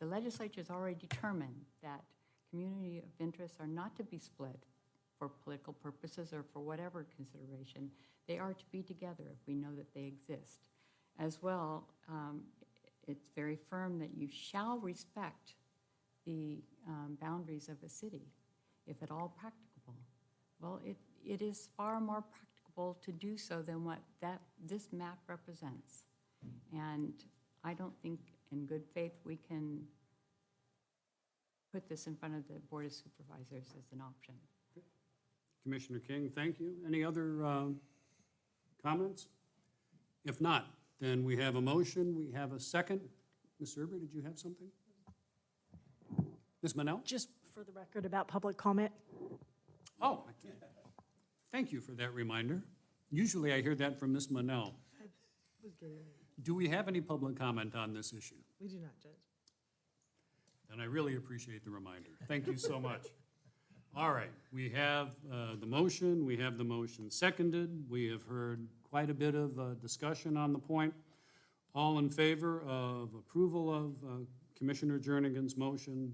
legislature has already determined that community of interests are not to be split for political purposes or for whatever consideration. They are to be together if we know that they exist. As well, it's very firm that you shall respect the boundaries of a city, if at all practicable. Well, it is far more practicable to do so than what this map represents. And I don't think in good faith we can put this in front of the Board of Supervisors as an option. Commissioner King, thank you. Any other comments? If not, then we have a motion, we have a second. Ms. Serber, did you have something? Ms. Manel? Just for the record about public comment. Oh, thank you for that reminder. Usually I hear that from Ms. Manel. Do we have any public comment on this issue? We do not, Judge. And I really appreciate the reminder. Thank you so much. All right, we have the motion seconded. We have heard quite a bit of discussion on the point. All in favor of approval of Commissioner Jernigan's motion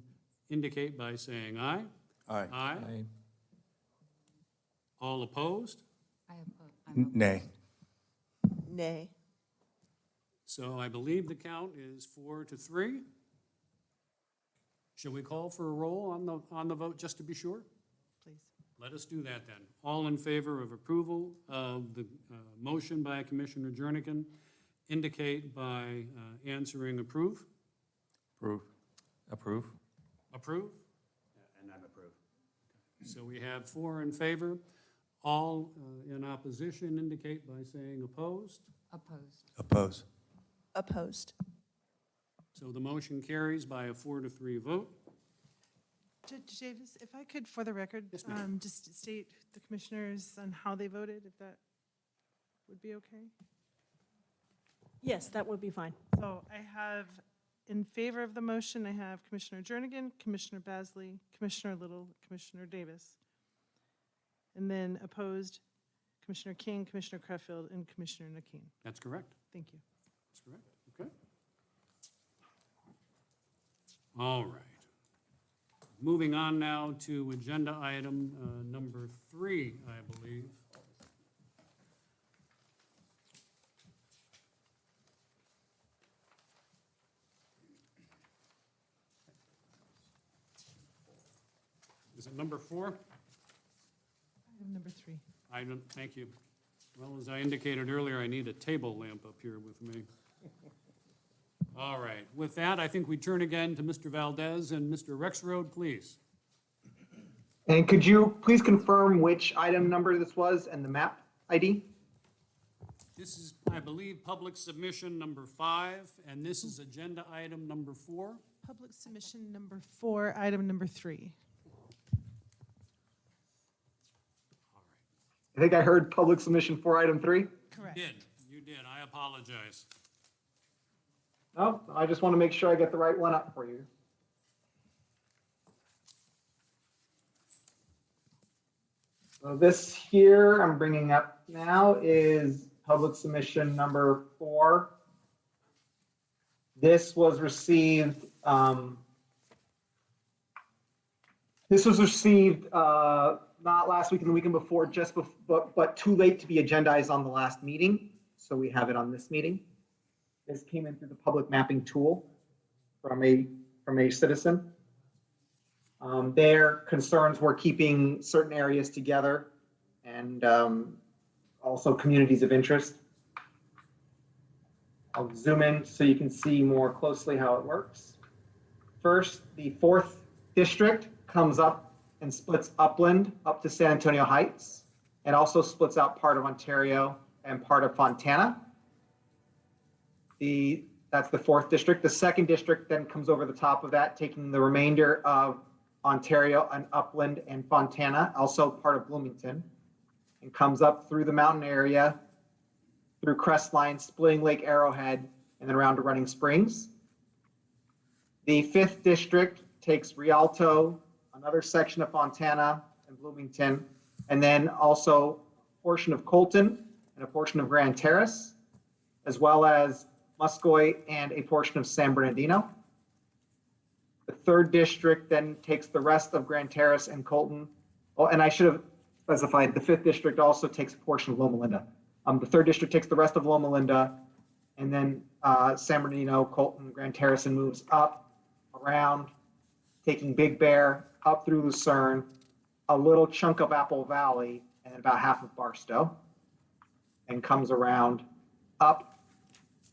indicate by saying aye. Aye. Aye. All opposed? I oppose. Nay. Nay. So I believe the count is 4-3. Should we call for a roll on the vote just to be sure? Please. Let us do that then. All in favor of approval of the motion by Commissioner Jernigan indicate by answering approve. Approve. Approve? Approve? And I'm approved. So we have 4 in favor. All in opposition indicate by saying opposed. Opposed. Oppose. Opposed. So the motion carries by a 4-3 vote. Judge Davis, if I could, for the record, Yes, ma'am. just state the commissioners on how they voted, if that would be okay? Yes, that would be fine. So I have, in favor of the motion, I have Commissioner Jernigan, Commissioner Basley, Commissioner Little, Commissioner Davis. And then opposed, Commissioner King, Commissioner Creffield, and Commissioner Nakane. That's correct. Thank you. That's correct. Okay. All right. Moving on now to agenda item number 3, I believe. Is it number 4? Item number 3. Thank you. Well, as I indicated earlier, I need a table lamp up here with me. All right. With that, I think we turn again to Mr. Valdez and Mr. Rexroad, please. And could you please confirm which item number this was and the map ID? This is, I believe, public submission number 5, and this is agenda item number 4. Public submission number 4, item number 3. I think I heard public submission for item 3. Correct. You did. I apologize. Oh, I just want to make sure I get the right one up for you. So this here I'm bringing up now is public submission number 4. This was received, not last week and the weekend before, but too late to be agendized on the last meeting. So we have it on this meeting. This came in through the public mapping tool from a citizen. Their concerns were keeping certain areas together and also communities of interest. I'll zoom in so you can see more closely how it works. First, the 4th district comes up and splits upland up to San Antonio Heights. It also splits out part of Ontario and part of Fontana. That's the 4th district. The 2nd district then comes over the top of that, taking the remainder of Ontario and upland and Fontana, also part of Bloomington, and comes up through the mountain area, through Crestline, splitting Lake Arrowhead, and then around to Running Springs. The 5th district takes Rialto, another section of Fontana and Bloomington, and then also a portion of Colton and a portion of Grand Terrace, as well as Muscoy and a portion of San Bernardino. The 3rd district then takes the rest of Grand Terrace and Colton. Oh, and I should have specified the 5th district also takes a portion of Loma Linda. The 3rd district takes the rest of Loma Linda, and then San Bernardino, Colton, Grand Terrace, and moves up, around, taking Big Bear, up through Lucerne, a little chunk of Apple Valley, and about half of Barstow, and comes around, up,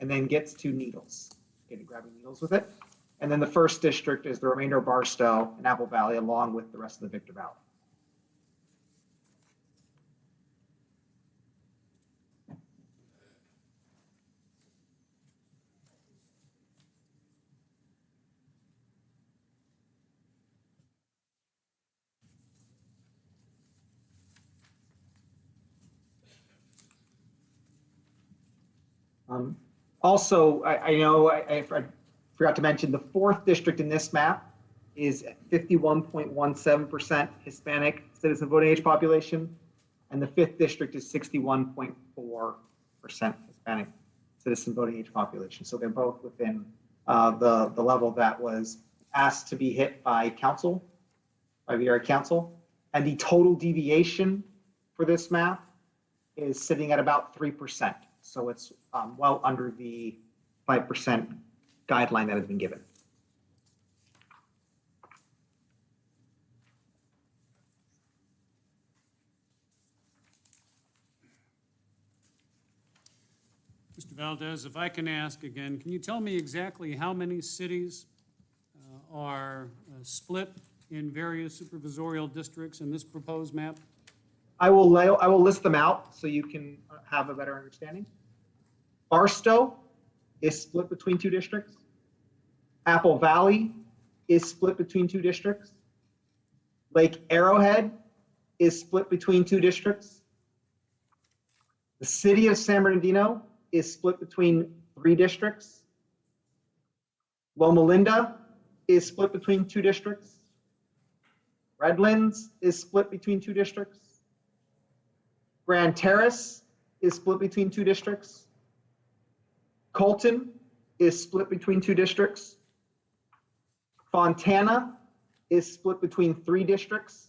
and then gets to Needles, grabbing Needles with it. And then the 1st district is the remainder of Barstow and Apple Valley, along with the rest of the Victor Valley. Also, I know I forgot to mention the 4th district in this map is 51.17% Hispanic citizen voting age population, and the 5th district is 61.4% Hispanic citizen voting age population. So they're both within the level that was asked to be hit by council, by the area council. And the total deviation for this map is sitting at about 3%. So it's well under the 5% guideline that has been given. Mr. Valdez, if I can ask again, can you tell me exactly how many cities are split in various supervisorial districts in this proposed map? I will list them out so you can have a better understanding. Barstow is split between 2 districts. Apple Valley is split between 2 districts. Lake Arrowhead is split between 2 districts. The city of San Bernardino is split between 3 districts. Loma Linda is split between 2 districts. Redlands is split between 2 districts. Grand Terrace is split between 2 districts. Colton is split between 2 districts. Fontana is split between 3 districts.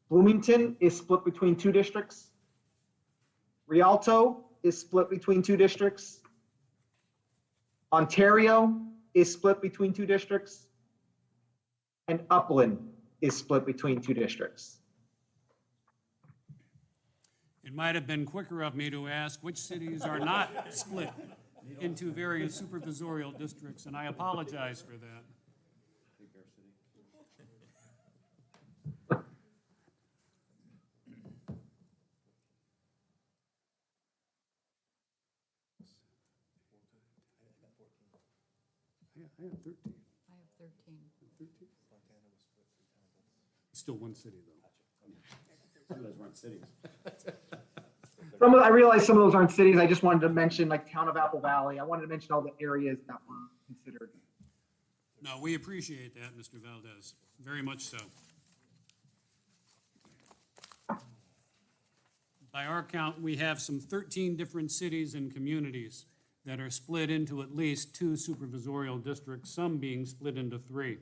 Bloomington is split between 2 districts. Rialto is split between 2 districts. Ontario is split between 2 districts. And Upland is split between 2 districts. It might have been quicker of me to ask which cities are not split into various supervisorial districts, and I apologize for that. I have 13. I have 13. 13? Still one city, though. Some of those weren't cities. I realize some of those aren't cities. I just wanted to mention like town of Apple Valley. I wanted to mention all the areas that were considered. No, we appreciate that, Mr. Valdez, very much so. By our count, we have some 13 different cities and communities that are split into at least 2 supervisorial districts, some being split into 3.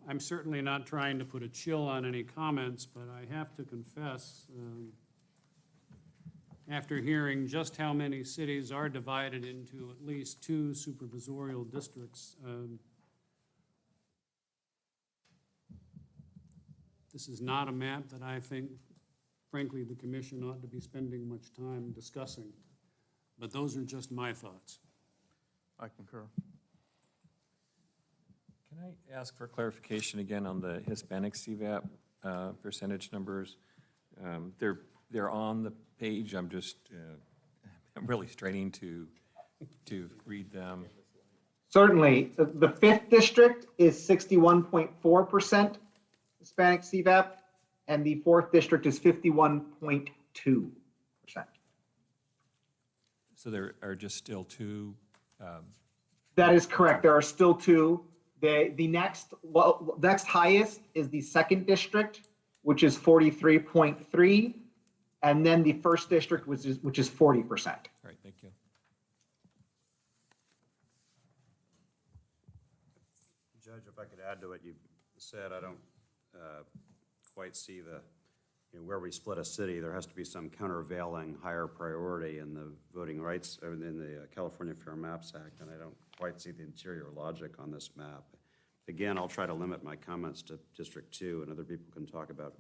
I'm certainly not trying to put a chill on any comments, but I have to confess, after hearing just how many cities are divided into at least 2 supervisorial districts, this is not a map that I think, frankly, the commission ought to be spending much time discussing. But those are just my thoughts. I concur. Can I ask for clarification again on the Hispanic CVAP percentage numbers? They're on the page. I'm just, I'm really straining to read them. Certainly, the 5th district is 61.4% Hispanic CVAP, and the 4th district is 51.2%. So there are just still 2. That is correct. There are still 2. The next highest is the 2nd district, which is 43.3, and then the 1st district, which is 40%. All right, thank you. Judge, if I could add to what you said, I don't quite see where we split a city. There has to be some countervailing higher priority in the voting rights, or in the California Fair Maps Act, and I don't quite see the interior logic on this map. Again, I'll try to limit my comments to District 2, and other people can talk about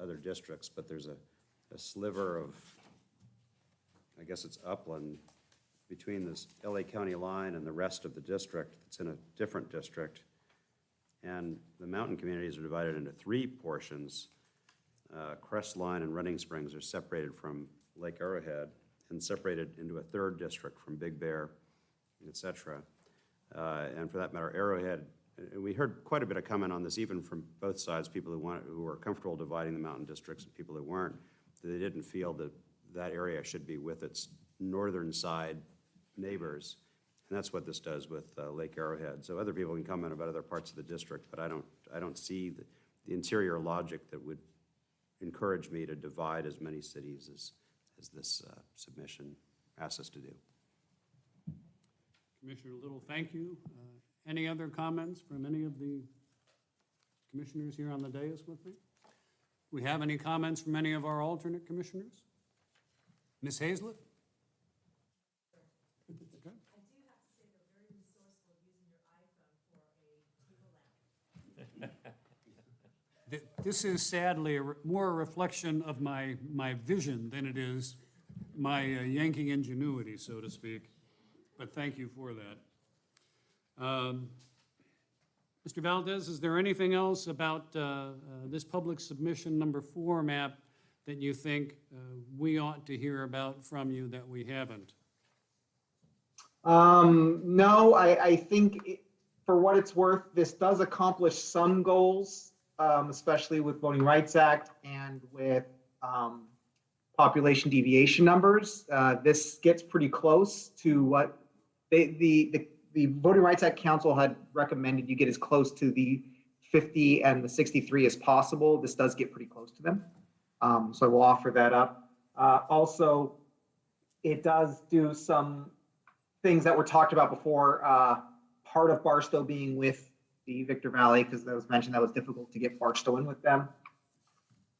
other districts, but there's a sliver of, I guess it's upland, between this LA County line and the rest of the district. It's in a different district. And the mountain communities are divided into 3 portions. Crestline and Running Springs are separated from Lake Arrowhead and separated into a 3rd district from Big Bear, et cetera. And for that matter, Arrowhead, and we heard quite a bit of comment on this even from both sides, people who were comfortable dividing the mountain districts and people who weren't. They didn't feel that that area should be with its northern side neighbors. And that's what this does with Lake Arrowhead. So other people can comment about other parts of the district, but I don't see the interior logic that would encourage me to divide as many cities as this submission asks us to do. Commissioner Little, thank you. Any other comments from any of the commissioners here on the dais with me? We have any comments from any of our alternate commissioners? Ms. Hazlett? Okay. This is sadly more a reflection of my vision than it is my yanking ingenuity, so to speak. But thank you for that. Mr. Valdez, is there anything else about this public submission number 4 map that you think we ought to hear about from you that we haven't? No, I think for what it's worth, this does accomplish some goals, especially with Voting Rights Act and with population deviation numbers. This gets pretty close to what the Voting Rights Act Council had recommended you get as close to the 50 and the 63 as possible. This does get pretty close to them. So I will offer that up. Also, it does do some things that were talked about before, part of Barstow being with the Victor Valley, because that was mentioned that was difficult to get Barstow in with them.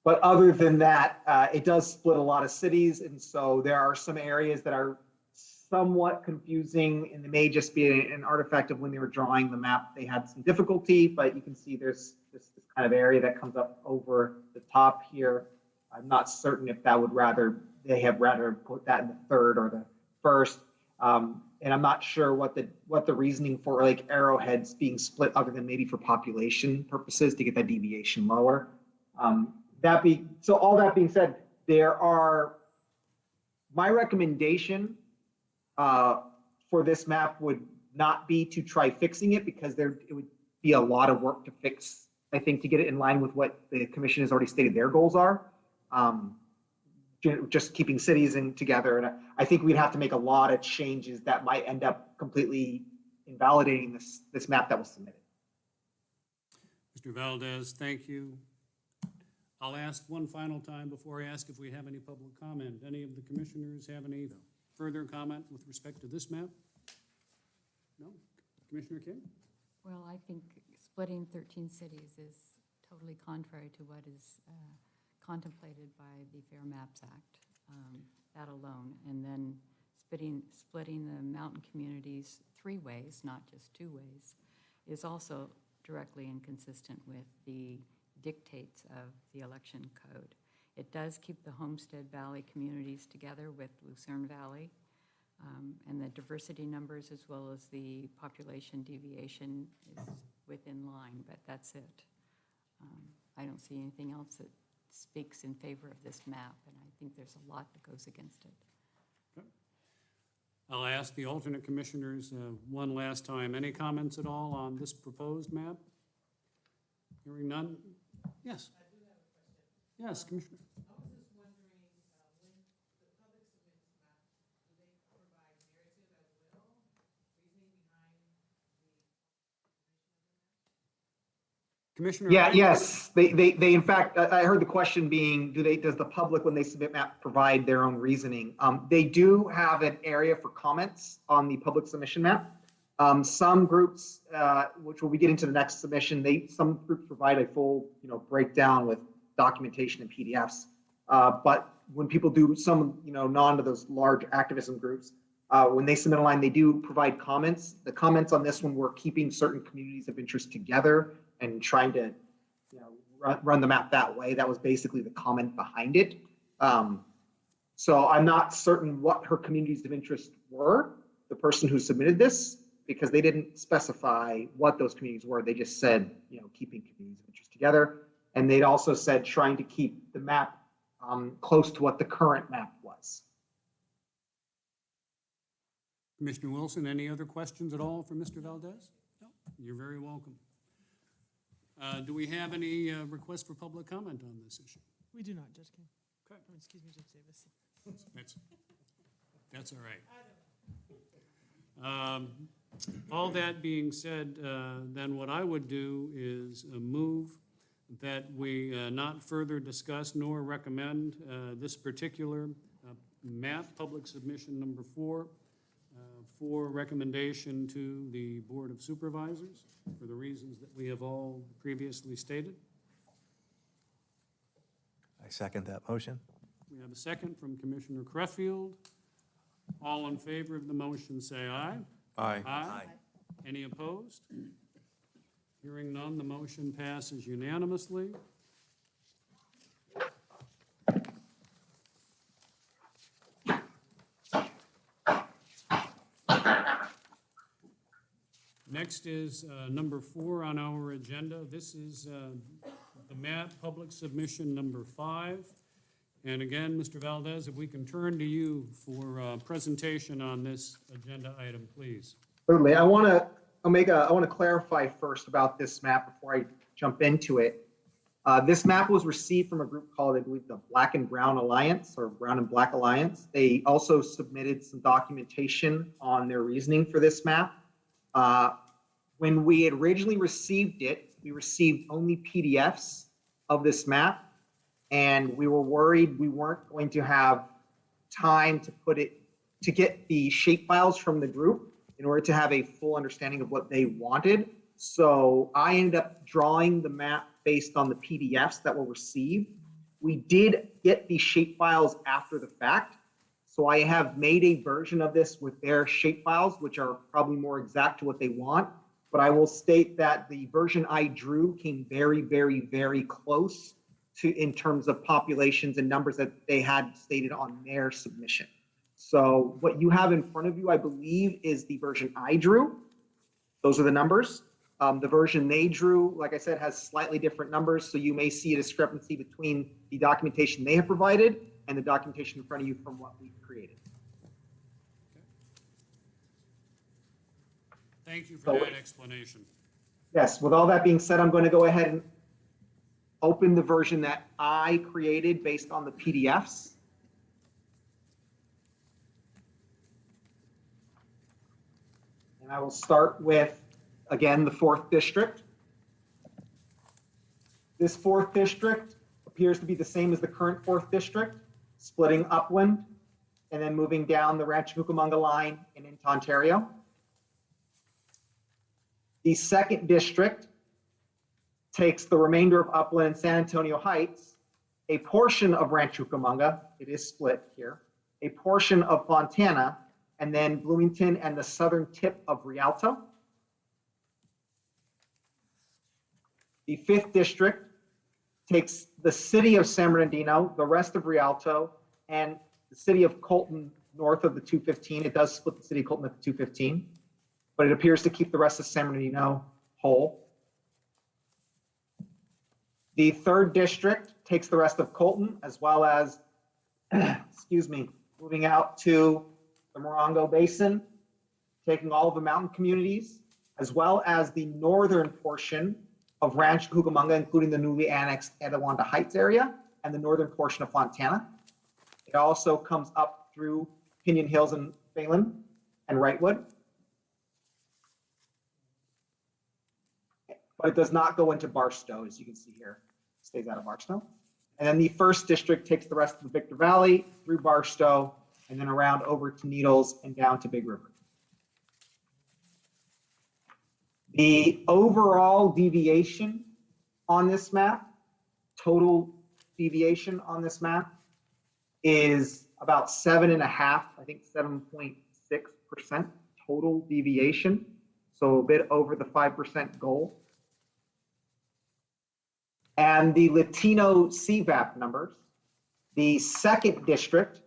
But other than that, it does split a lot of cities, and so there are some areas that are somewhat confusing, and it may just be an artifact of when they were drawing the map. They had some difficulty, but you can see there's this kind of area that comes up over the top here. I'm not certain if that would rather they have rather put that in the third or the first. And I'm not sure what the reasoning for like arrowheads being split other than maybe for population purposes to get that deviation lower. So all that being said, my recommendation for this map would not be to try fixing it because it would be a lot of work to fix, I think, to get it in line with what the commission has already stated their goals are. Just keeping cities together. And I think we'd have to make a lot of changes that might end up completely invalidating this map that was submitted. Mr. Valdez, thank you. I'll ask one final time before I ask if we have any public comment. Any of the commissioners have any further comment with respect to this map? No? Commissioner King? Well, I think splitting 13 cities is totally contrary to what is contemplated by the Fair Maps Act, that alone. And then splitting the mountain communities 3 ways, not just 2 ways, is also directly inconsistent with the dictates of the election code. It does keep the Homestead Valley communities together with Lucerne Valley, and the diversity numbers as well as the population deviation is within line, but that's it. I don't see anything else that speaks in favor of this map, and I think there's a lot that goes against it. Okay. I'll ask the alternate commissioners one last time. Any comments at all on this proposed map? Hearing none? Yes. Yes, Commissioner. Commissioner? Yes. They in fact, I heard the question being, does the public, when they submit map, provide their own reasoning? They do have an area for comments on the public submission map. Some groups, which will be getting to the next submission, some groups provide a full, breakdown with documentation and PDFs. But when people do some, non to those large activism groups, when they submit a line, they do provide comments. The comments on this one were keeping certain communities of interest together and trying to, run the map that way. That was basically the comment behind it. So I'm not certain what her communities of interest were, the person who submitted this, because they didn't specify what those communities were. They just said, keeping communities of interest together. And they'd also said trying to keep the map close to what the current map was. Commissioner Wilson, any other questions at all for Mr. Valdez? No, you're very welcome. Do we have any requests for public comment on this issue? We do not, Judge King. Okay. Excuse me, Judge Davis. That's all right. All that being said, then what I would do is move that we not further discuss nor recommend this particular map, public submission number 4, for recommendation to the Board of Supervisors for the reasons that we have all previously stated. I second that motion. We have a second from Commissioner Creffield. All in favor of the motion, say aye. Aye. Aye. Any opposed? Hearing none, the motion passes unanimously. Next is number 4 on our agenda. This is the map public submission number 5. And again, Mr. Valdez, if we can turn to you for presentation on this agenda item, please. Certainly. I want to clarify first about this map before I jump into it. This map was received from a group called, I believe, the Black and Brown Alliance or Brown and Black Alliance. They also submitted some documentation on their reasoning for this map. When we had originally received it, we received only PDFs of this map, and we were worried we weren't going to have time to get the shapefiles from the group in order to have a full understanding of what they wanted. So I ended up drawing the map based on the PDFs that were received. We did get the shapefiles after the fact. So I have made a version of this with their shapefiles, which are probably more exact to what they want. But I will state that the version I drew came very, very, very close in terms of populations and numbers that they had stated on their submission. So what you have in front of you, I believe, is the version I drew. Those are the numbers. The version they drew, like I said, has slightly different numbers, so you may see a discrepancy between the documentation they have provided and the documentation in front of you from what we've created. Thank you for So- that explanation. Yes, with all that being said, I'm going to go ahead and open the version that I created based on the PDFs. And I will start with, again, the 4th district. This 4th district appears to be the same as the current 4th district, splitting upland and then moving down the Rancho Cucamonga line and into Ontario. The 2nd district takes the remainder of upland and San Antonio Heights, a portion of Rancho Cucamonga, it is split here, a portion of Fontana, and then Bloomington and the southern tip of Rialto. The 5th district takes the city of San Bernardino, the rest of Rialto, and the city of Colton north of the 215. It does split the city of Colton at the 215, but it appears to keep the rest of San Bernardino whole. The 3rd district takes the rest of Colton, as well as, excuse me, moving out to the Morongo Basin, taking all of the mountain communities, as well as the northern portion of Rancho Cucamonga, including the newly annexed Etiwanda Heights area and the northern portion of Fontana. It also comes up through Pinion Hills and Phelan and Wrightwood. But it does not go into Barstow, as you can see here. It stays out of Barstow. And then the 1st district takes the rest of the Victor Valley through Barstow and then around over to Needles and down to Big River. The overall deviation on this map, total deviation on this map, is about 7.5%, I think 7.6% total deviation. So a bit over the 5% goal. And the Latino CVAP numbers, the 2nd district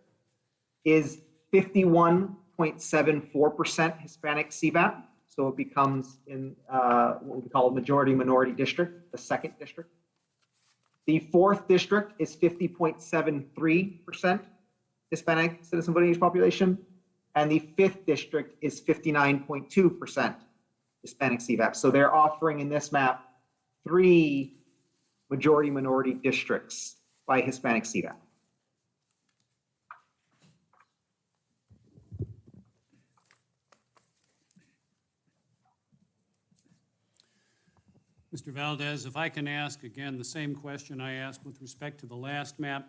is 51.74% Hispanic CVAP. So it becomes in what we call a majority-minority district, the 2nd district. The 4th district is 50.73% Hispanic citizen voting age population. And the 5th district is 59.2% Hispanic CVAP. So they're offering in this map 3 majority-minority districts by Hispanic CVAP. Mr. Valdez, if I can ask again the same question I asked with respect to the last map.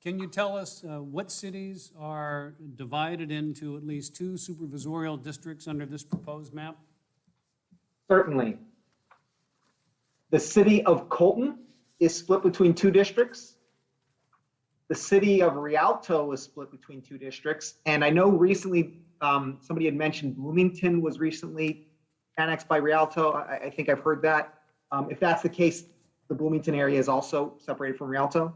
Can you tell us what cities are divided into at least 2 supervisorial districts under this proposed map? Certainly. The city of Colton is split between 2 districts. The city of Rialto is split between 2 districts. And I know recently somebody had mentioned Bloomington was recently annexed by Rialto. I think I've heard that. If that's the case, the Bloomington area is also separated from Rialto.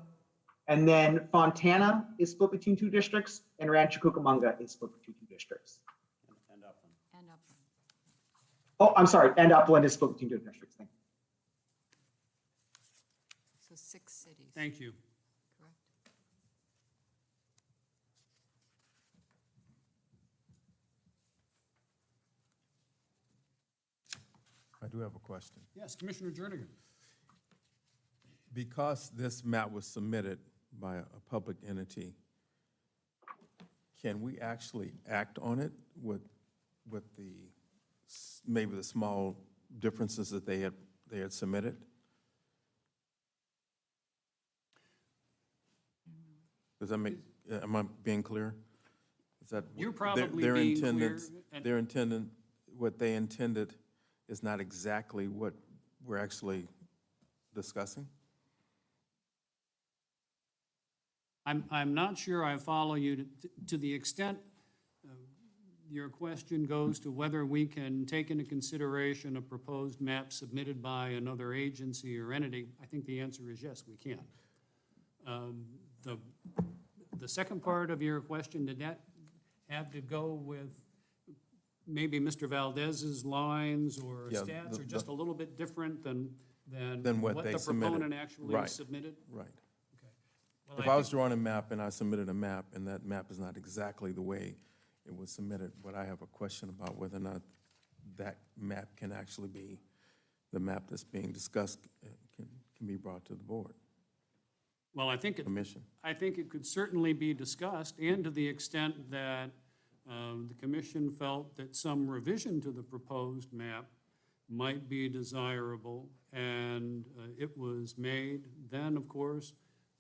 And then Fontana is split between 2 districts, and Rancho Cucamonga is split between 2 districts. And Upland. Oh, I'm sorry, and Upland is split between 2 districts. Thank you. So 6 cities. Thank you. Correct. I do have a question. Yes, Commissioner Jernigan. Because this map was submitted by a public entity, can we actually act on it with the, maybe the small differences that they had submitted? Does that make, am I being clear? Is that You're their- probably their being clear, intended- and- Their intended, what they intended is not exactly what we're actually discussing? I'm not sure I follow you to the extent your question goes to whether we can take into consideration a proposed map submitted by another agency or entity. I think the answer is yes, we can. The second part of your question, did that have to go with maybe Mr. Valdez's lines or Yeah, stats the- are just a little bit different than what they the submitted. proponent actually Right. submitted? Right. Okay. Well, If I was drawing a map and I submitted a map and that map is not exactly the way it was submitted, but I have a question about whether or not that map can actually be, the map that's being discussed can be brought to the board, Well, I think commission. I think it could certainly be discussed, and to the extent that the commission felt that some revision to the proposed map might be desirable, and it was made, then, of course,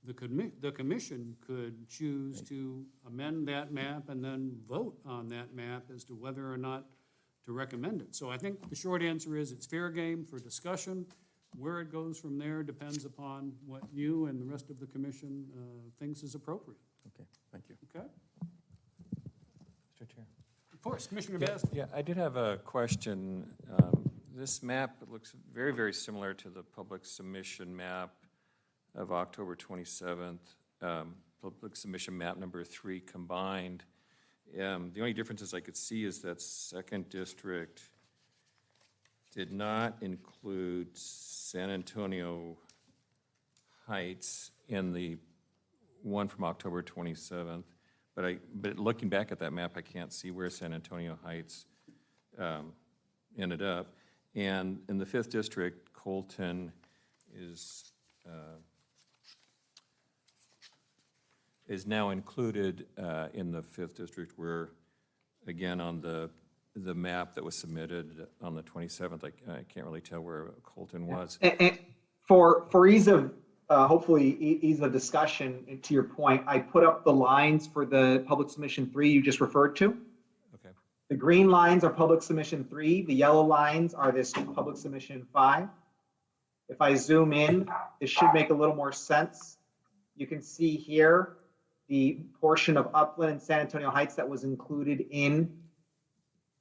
the commission could choose to amend that map and then vote on that map as to whether or not to recommend it. So I think the short answer is it's fair game for discussion. Where it goes from there depends upon what you and the rest of the commission thinks is appropriate. Okay, thank you. Okay? Mr. Chair. Of course, Commissioner Bass. Yeah, I did have a question. This map looks very, very similar to the public submission map of October 27th, public submission map number 3 combined. The only differences I could see is that second district did not include San Antonio Heights in the one from October 27th. But looking back at that map, I can't see where San Antonio Heights ended up. And in the 5th district, Colton is now included in the 5th district, where, again, on the map that was submitted on the 27th, I can't really tell where Colton was. And for ease of, hopefully ease of discussion, and to your point, I put up the lines for the public submission 3 you just referred to. Okay. The green lines are public submission 3, the yellow lines are this public submission 5. If I zoom in, this should make a little more sense. You can see here the portion of Upland and San Antonio Heights that was included in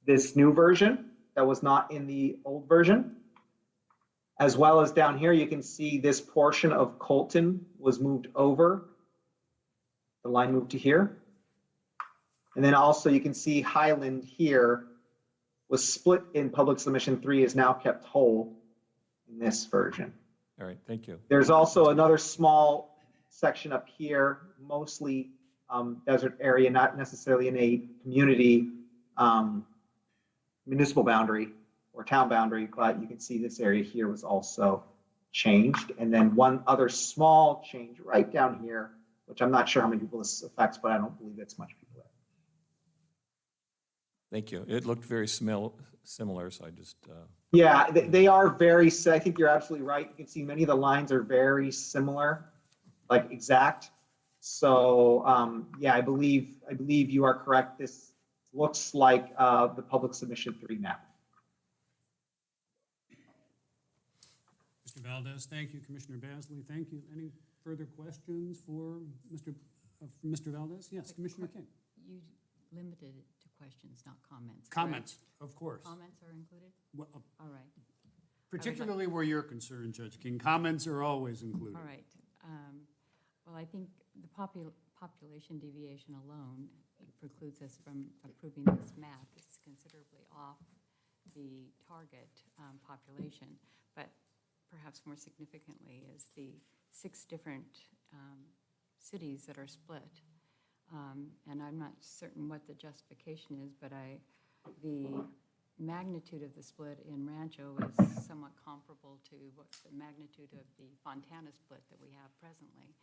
this new version that was not in the old version. As well as down here, you can see this portion of Colton was moved over. The line moved to here. And then also you can see Highland here was split in public submission 3, is now kept whole in this version. All right, thank you. There's also another small section up here, mostly desert area, not necessarily in a community municipal boundary or town boundary, but you can see this area here was also changed. And then one other small change right down here, which I'm not sure how many people this affects, but I don't believe it's much people there. Thank you. It looked very similar, so I just, Yeah, they are very, I think you're absolutely right. You can see many of the lines are very similar, like exact. So yeah, I believe you are correct. This looks like the public submission 3 map. Mr. Valdez, thank you. Commissioner Basley, thank you. Any further questions for Mr. Valdez? Yes, Commissioner King. You limited it to questions, not comments. Comments, correct? of course. Comments are included? Well, All right, particularly where you're concerned, Judge King, comments are always included. all right. Well, I think the population deviation alone precludes us from approving this map. It's considerably off the target population, but perhaps more significantly is the 6 different cities that are split. And I'm not certain what the justification is, but the magnitude of the split in Rancho is somewhat comparable to what's the magnitude of the Fontana split that we have presently.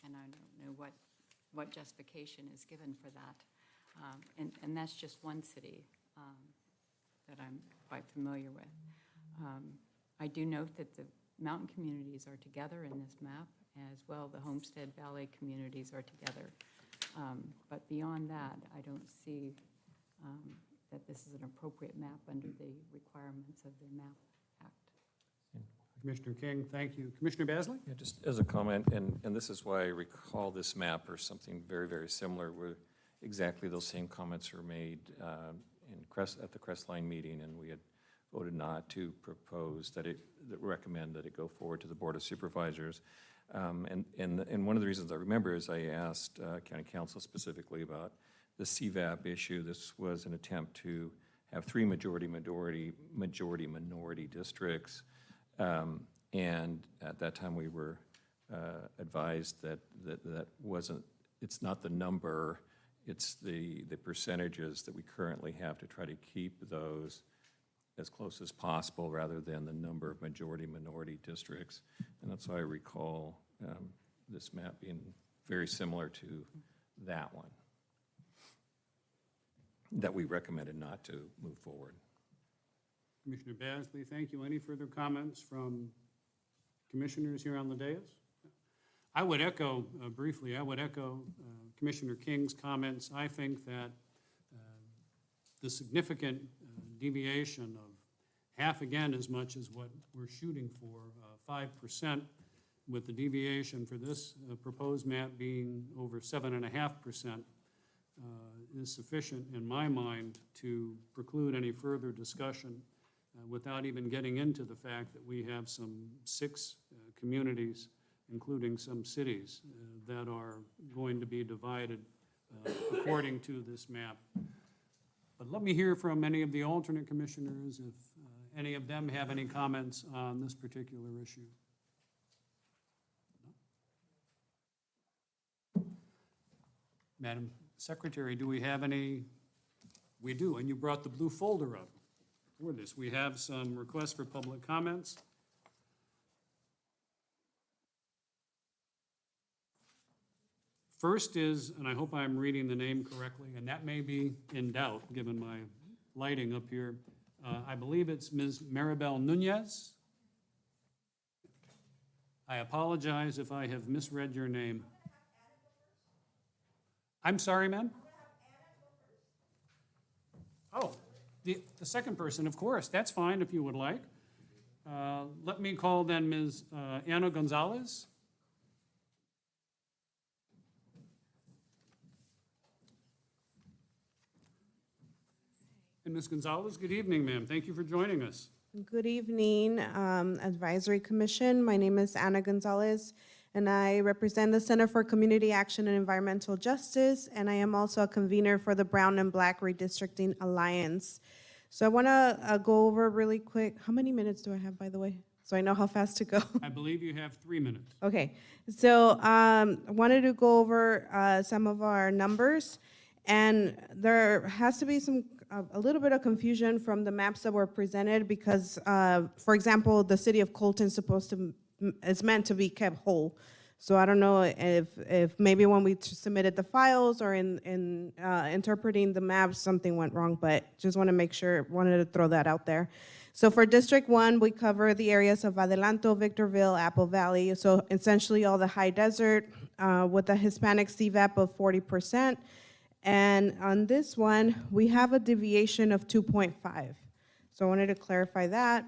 And I don't know what justification is given for that. And that's just one city that I'm quite familiar with. I do note that the mountain communities are together in this map, as well the Homestead Valley communities are together. But beyond that, I don't see that this is an appropriate map under the requirements of the MAP Act. Commissioner King, thank you. Commissioner Basley? yeah, just as a comment, and this is why I recall this map or something very, very similar, where exactly those same comments were made at the Crestline meeting, and we had voted not to propose that recommend that it go forward to the Board of Supervisors. And one of the reasons I remember is I asked County Council specifically about the CVAP issue. This was an attempt to have 3 majority minority districts. And at that time, we were advised that wasn't, it's not the number, it's the percentages that we currently have to try to keep those as close as possible rather than the number of minority districts. And that's why I recall this map being very similar to that one that we recommended not to move forward. Commissioner Basley, thank you. Any further comments from commissioners here on the dais? I would echo, briefly, Commissioner King's comments. I think that the significant deviation of half again as much as what we're shooting for, 5%, with the deviation for this proposed map being over 7.5%, is sufficient in my mind to preclude any further discussion without even getting into the fact that we have some 6 communities, including some cities, that are going to be divided according to this map. But let me hear from any of the alternate commissioners if any of them have any comments on this particular issue. Madam Secretary, do we have any? We do, and you brought the blue folder up for this. We have some requests for public comments. First is, and I hope I'm reading the name correctly, and that may be in doubt given my lighting up here. I believe it's Ms. Maribel Nunez. I apologize if I have misread your name. I'm sorry, ma'am? Oh, the second person, of course. That's fine if you would like. Let me call then Ms. Ana Gonzalez. And Ms. Gonzalez, good evening, ma'am. Thank you for joining us. Good evening, Advisory Commission. My name is Ana Gonzalez, and I represent the Center for Community Action and Environmental Justice, and I am also a convener for the Brown and Black Redistricting Alliance. So I want to go over really quick. How many minutes do I have, by the way? So I know how fast to go. I believe you have 3 minutes. Okay, so I wanted to go over some of our numbers, and there has to be a little bit of confusion from the maps that were presented because, for example, the city of Colton is meant to be kept whole. So I don't know if maybe when we submitted the files or in interpreting the maps, something went wrong, but just want to make sure, wanted to throw that out there. So for District 1, we cover the areas of Adelanto, Victorville, Apple Valley, so essentially all the high desert with a Hispanic CVAP of 40%. And on this one, we have a deviation of 2.5. So I wanted to clarify that.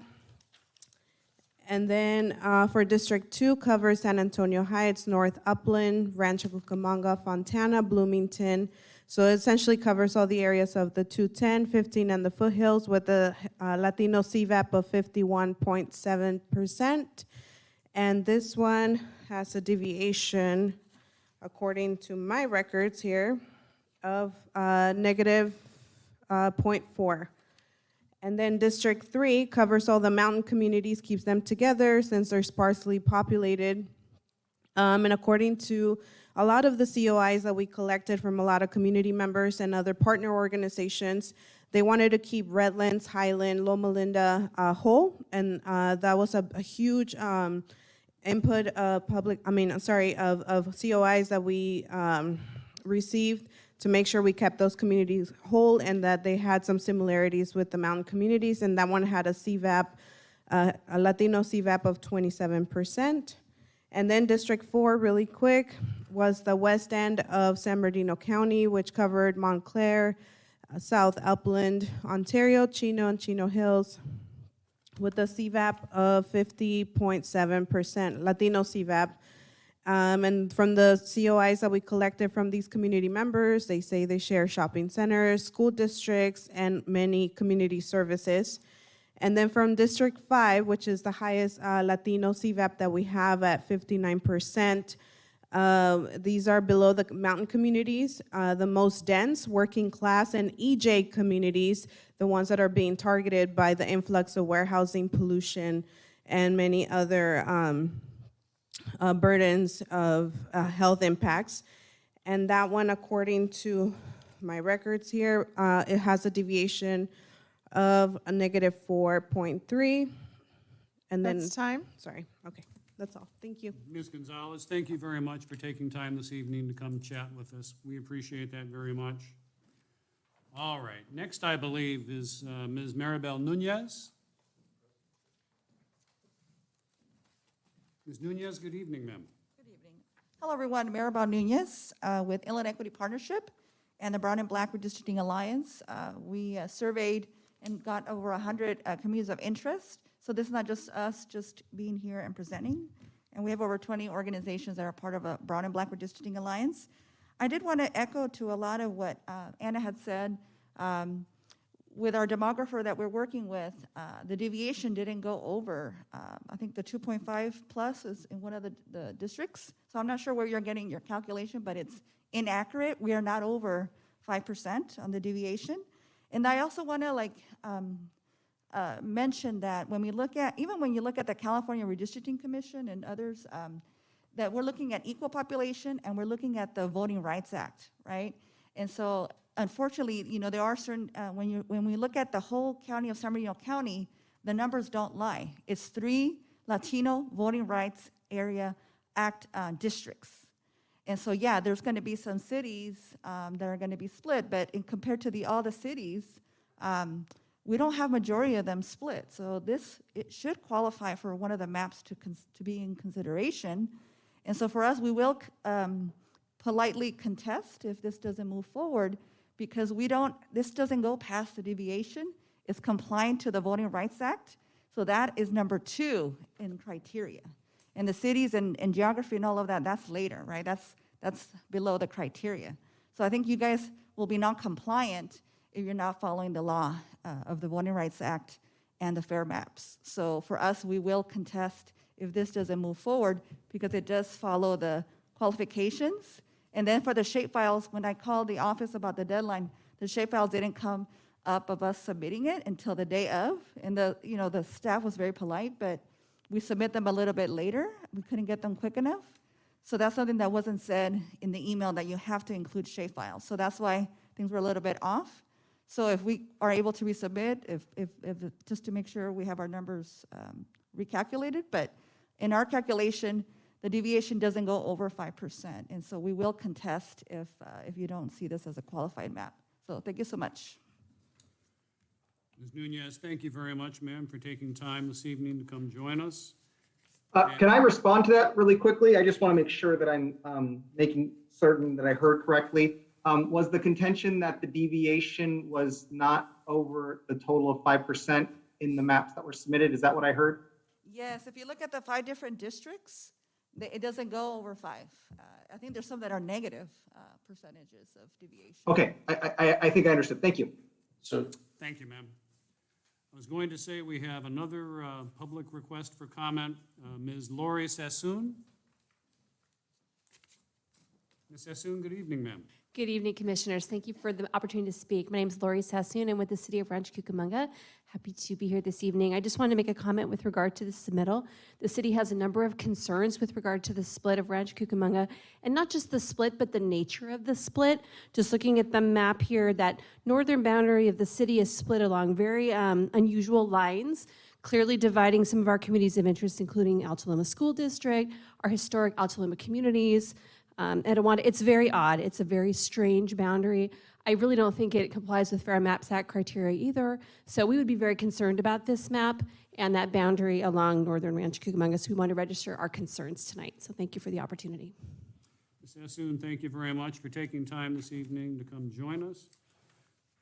And then for District 2, covers San Antonio Heights, North Upland, Rancho Cucamonga, Fontana, Bloomington. So it essentially covers all the areas of the 210, 15, and the foothills with a Latino CVAP of 51.7%. And this one has a deviation, according to my records here, of negative 0.4. And then District 3 covers all the mountain communities, keeps them together since they're sparsely populated. And according to a lot of the COIs that we collected from a lot of community members and other partner organizations, they wanted to keep Redlands, Highland, Loma Linda whole. And that was a huge input of COIs that we received to make sure we kept those communities whole and that they had some similarities with the mountain communities. And that one had a CVAP, a Latino CVAP of 27%. And then District 4, really quick, was the west end of San Bernardino County, which covered Montclair, South Upland, Ontario, Chino, and Chino Hills, with a CVAP of 50.7%, Latino CVAP. And from the COIs that we collected from these community members, they say they share shopping centers, school districts, and many community services. And then from District 5, which is the highest Latino CVAP that we have at 59%, these are below the mountain communities, the most dense, working class, and EJ communities, the ones that are being targeted by the influx of warehousing, pollution, and many other burdens of health impacts. And that one, according to my records here, it has a deviation of a -4.3. And then, That's time. sorry, okay, that's all. Thank you. Ms. Gonzalez, thank you very much for taking time this evening to come chat with us. We appreciate that very much. All right, next I believe is Ms. Maribel Nunez. Ms. Nunez, good evening, ma'am. Hello, everyone. Maribel Nunez with Inland Equity Partnership and the Brown and Black Redistricting Alliance. We surveyed and got over 100 communities of interest. So this is not just us just being here and presenting. And we have over 20 organizations that are part of a Brown and Black Redistricting Alliance. I did want to echo to a lot of what Anna had said. With our demographer that we're working with, the deviation didn't go over, I think the 2.5 plus is in one of the districts. So I'm not sure where you're getting your calculation, but it's inaccurate. We are not over 5% on the deviation. And I also want to mention that when we look at, even when you look at the California Redistricting Commission and others, that we're looking at equal population and we're looking at the Voting Rights Act, right? And so unfortunately, there are certain, when we look at the whole county of San Bernardino County, the numbers don't lie. It's 3 Latino Voting Rights Area Act districts. And so, yeah, there's going to be some cities that are going to be split, but compared to all the cities, we don't have majority of them split. So it should qualify for one of the maps to be in consideration. And so for us, we will politely contest if this doesn't move forward, because this doesn't go past the deviation. It's compliant to the Voting Rights Act. So that is number 2 in criteria. And the cities and geography and all of that, that's later, right? That's below the criteria. So I think you guys will be non-compliant if you're not following the law of the Voting Rights Act and the FAIR maps. So for us, we will contest if this doesn't move forward, because it does follow the qualifications. And then for the shapefiles, when I called the office about the deadline, the shapefiles didn't come up of us submitting it until the day of. And the staff was very polite, but we submit them a little bit later. We couldn't get them quick enough. So that's something that wasn't said in the email, that you have to include shapefiles. So that's why things were a little bit off. So if we are able to resubmit, if just to make sure we have our numbers recalculated, but in our calculation, the deviation doesn't go over 5%. And so we will contest if you don't see this as a qualified map. So thank you so much. Ms. Nunez, thank you very much, ma'am, for taking time this evening to come join us. Can I respond to that really quickly? I just want to make sure that I'm making certain that I heard correctly. Was the contention that the deviation was not over the total of 5% in the maps that were submitted? Is that what I heard? Yes, if you look at the 5 different districts, it doesn't go over 5. I think there's some that are negative percentages of deviation. Okay, I think I understood. Thank you. So Thank you, ma'am. I was going to say we have another public request for comment. Ms. Lori Sassoon. Ms. Sassoon, good evening, ma'am. Good evening, Commissioners. Thank you for the opportunity to speak. My name is Lori Sassoon. I'm with the City of Rancho Cucamonga. Happy to be here this evening. I just want to make a comment with regard to the submittal. The city has a number of concerns with regard to the split of Rancho Cucamonga, and not just the split, but the nature of the split. Just looking at the map here, that northern boundary of the city is split along very unusual lines, clearly dividing some of our communities of interest, including Alta Loma School District, our historic Alta Loma communities, Etiwanda. It's very odd. It's a very strange boundary. I really don't think it complies with Fair Maps Act criteria either. So we would be very concerned about this map and that boundary along northern Rancho Cucamonga. So we want to register our concerns tonight. So thank you for the opportunity. Ms. Sassoon, thank you very much for taking time this evening to come join us.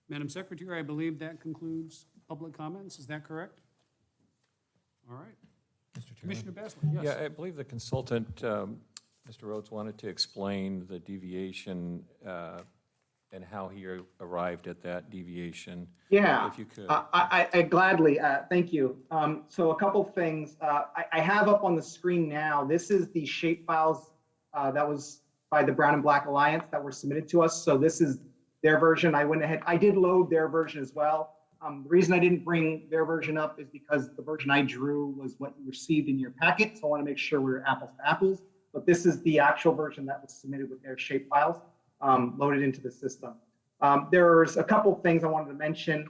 Madam Secretary, I believe that concludes public comments. Is that correct? All right. Mr. Chairman. Commissioner Besley, yes. Yeah, I believe the consultant Mr. Rhodes wanted to explain the deviation and how he arrived at that deviation. Yeah, If you could. I gladly, thank you. So a couple things. I have up on the screen now, this is the shape files that was by the Brown and Black Alliance that were submitted to us. So this is their version. I went ahead, I did load their version as well. The reason I didn't bring their version up is because the version I drew was what you received in your packet. So I want to make sure we're apples to apples. But this is the actual version that was submitted with their shape files loaded into the system. There's a couple things I wanted to mention.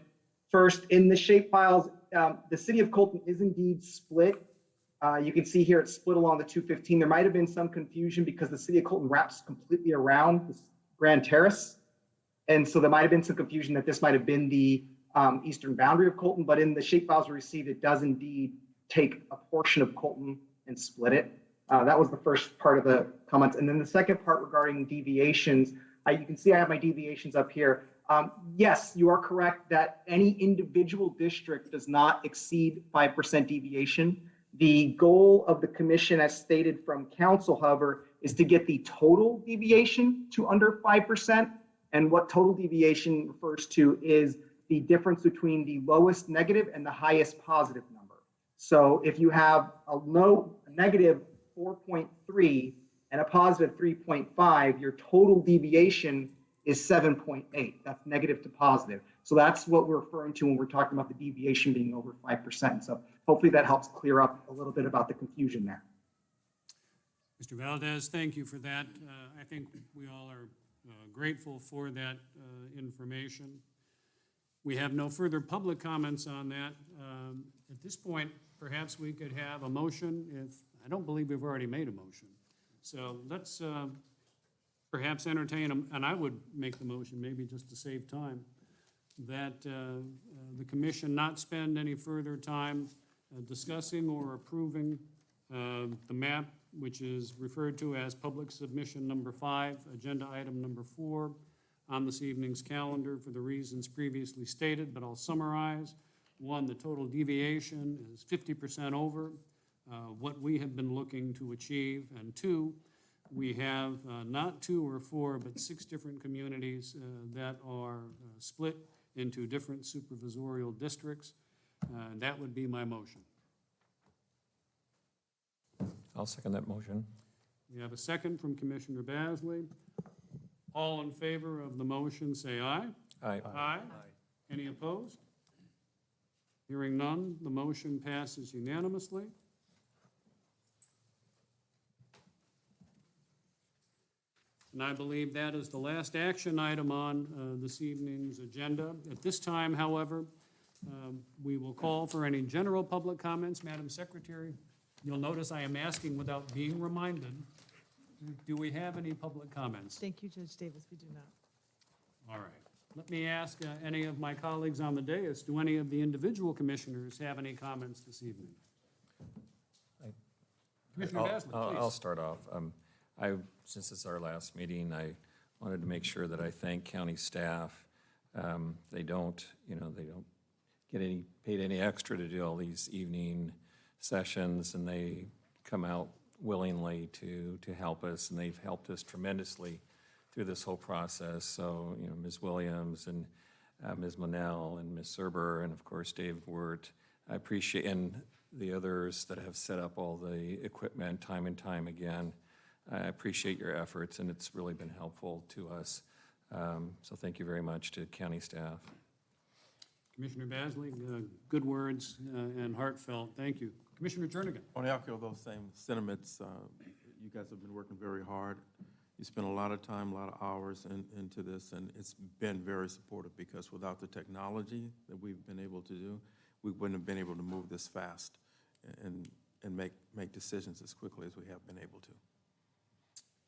First, in the shape files, the city of Colton is indeed split. You can see here it's split along the 215. There might have been some confusion because the city of Colton wraps completely around this Grand Terrace. And so there might have been some confusion that this might have been the eastern boundary of Colton, but in the shape files we received, it does indeed take a portion of Colton and split it. That was the first part of the comments. And then the second part regarding deviations, you can see I have my deviations up here. Yes, you are correct that any individual district does not exceed 5% deviation. The goal of the commission, as stated from council, however, is to get the total deviation to under 5%. And what total deviation refers to is the difference between the lowest negative and the highest positive number. So if you have a negative 4.3 and a positive 3.5, your total deviation is 7.8. That's negative to positive. So that's what we're referring to when we're talking about the deviation being over 5%. So hopefully that helps clear up a little bit about the confusion there. Mr. Valdez, thank you for that. I think we all are grateful for that information. We have no further public comments on that. At this point, perhaps we could have a motion if, I don't believe we've already made a motion. So let's perhaps entertain, and I would make the motion, maybe just to save time, that the commission not spend any further time discussing or approving the map, which is referred to as public submission number 5, agenda item number 4 on this evening's calendar for the reasons previously stated, but I'll summarize. 1, the total deviation is 50% over what we have been looking to achieve, and 2, we have not 2 or 4, but 6 different communities that are split into different supervisorial districts. That would be my motion. I'll second that motion. We have a second from Commissioner Basley. All in favor of the motion, say aye. Aye. Aye. Any opposed? Hearing none, the motion passes unanimously. And I believe that is the last action item on this evening's agenda. At this time, however, we will call for any general public comments. Madam Secretary, you'll notice I am asking without being reminded. Do we have any public comments? Thank you, Judge Davis. We do not. All right. Let me ask any of my colleagues on the dais, do any of the individual commissioners have any comments this evening? Commissioner Basley, please. I'll start off. Since it's our last meeting, I wanted to make sure that I thank county staff. They don't get paid any extra to do all these evening sessions, and they come out willingly to help us, and they've helped us tremendously through this whole process. So, Ms. Williams and Ms. Monell and Ms. Serber, and of course Dave Wirt, I appreciate, and the others that have set up all the equipment time and time again. I appreciate your efforts, and it's really been helpful to us. So thank you very much to county staff. Commissioner Basley, good words and heartfelt. Thank you. Commissioner Jernigan. On the echo of those same sentiments, you guys have been working very hard. You spent a lot of time, a lot of hours into this, and it's been very supportive because without the technology that we've been able to do, we wouldn't have been able to move this fast and make decisions as quickly as we have been able to.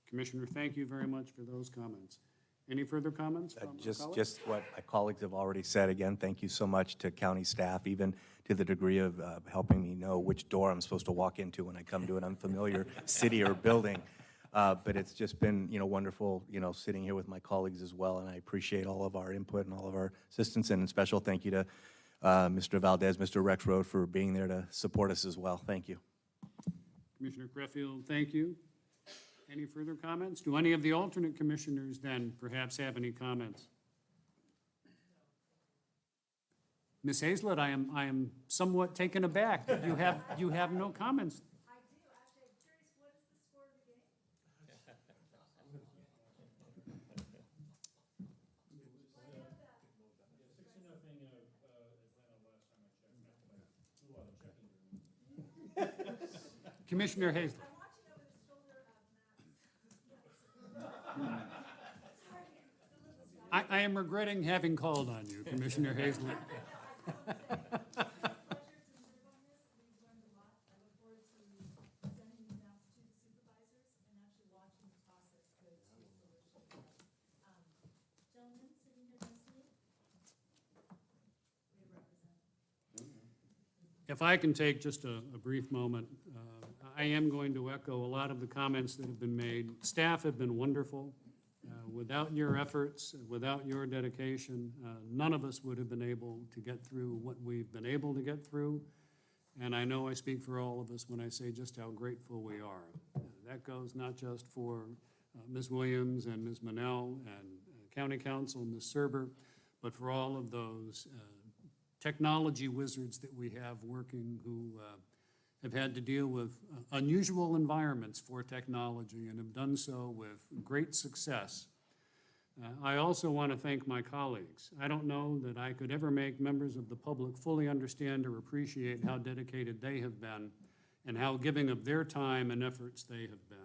Commissioner, thank you very much for those comments. Any further comments from our colleagues? Just what my colleagues have already said. Again, thank you so much to county staff, even to the degree of helping me know which door I'm supposed to walk into when I come to an unfamiliar city or building. But it's just been, wonderful, sitting here with my colleagues as well, and I appreciate all of our input and all of our assistance, and a special thank you to Mr. Valdez, Mr. Rexroad for being there to support us as well. Thank you. Commissioner Creffield, thank you. Any further comments? Do any of the alternate commissioners then perhaps have any comments? Ms. Hazlett, I am somewhat taken aback that you have no comments. Commissioner Hazlett. I am regretting having called on you, Commissioner Hazlett. If I can take just a brief moment, I am going to echo a lot of the comments that have been made. Staff have been wonderful. Without your efforts, without your dedication, none of us would have been able to get through what we've been able to get through. And I know I speak for all of us when I say just how grateful we are. That goes not just for Ms. Williams and Ms. Manel and County Council, Ms. Serber, but for all of those technology wizards that we have working who have had to deal with unusual environments for technology and have done so with great success. I also want to thank my colleagues. I don't know that I could ever make members of the public fully understand or appreciate how dedicated they have been and how giving of their time and efforts they have been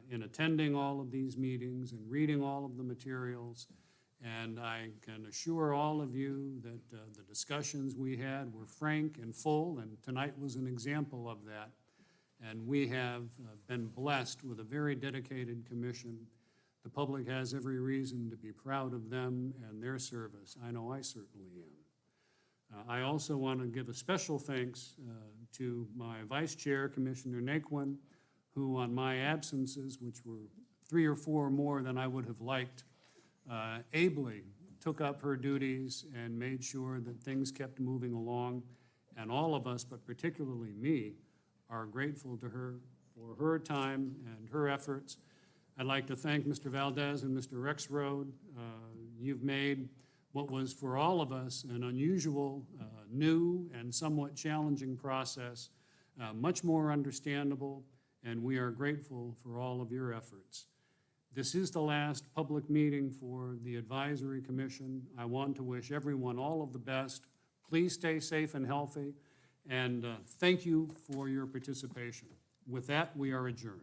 in attending all of these meetings and reading all of the materials. And I can assure all of you that the discussions we had were frank and full, and tonight was an example of that. And we have been blessed with a very dedicated commission. The public has every reason to be proud of them and their service. I know I certainly am. I also want to give a special thanks to my Vice Chair, Commissioner Naquin, who on my absences, which were 3 or 4 more than I would have liked, ably took up her duties and made sure that things kept moving along. And all of us, but particularly me, are grateful to her for her time and her efforts. I'd like to thank Mr. Valdez and Mr. Rexroad. You've made what was for all of us an unusual, new, and somewhat challenging process much more understandable, and we are grateful for all of your efforts. This is the last public meeting for the Advisory Commission. I want to wish everyone all of the best. Please stay safe and healthy, and thank you for your participation. With that, we are adjourned.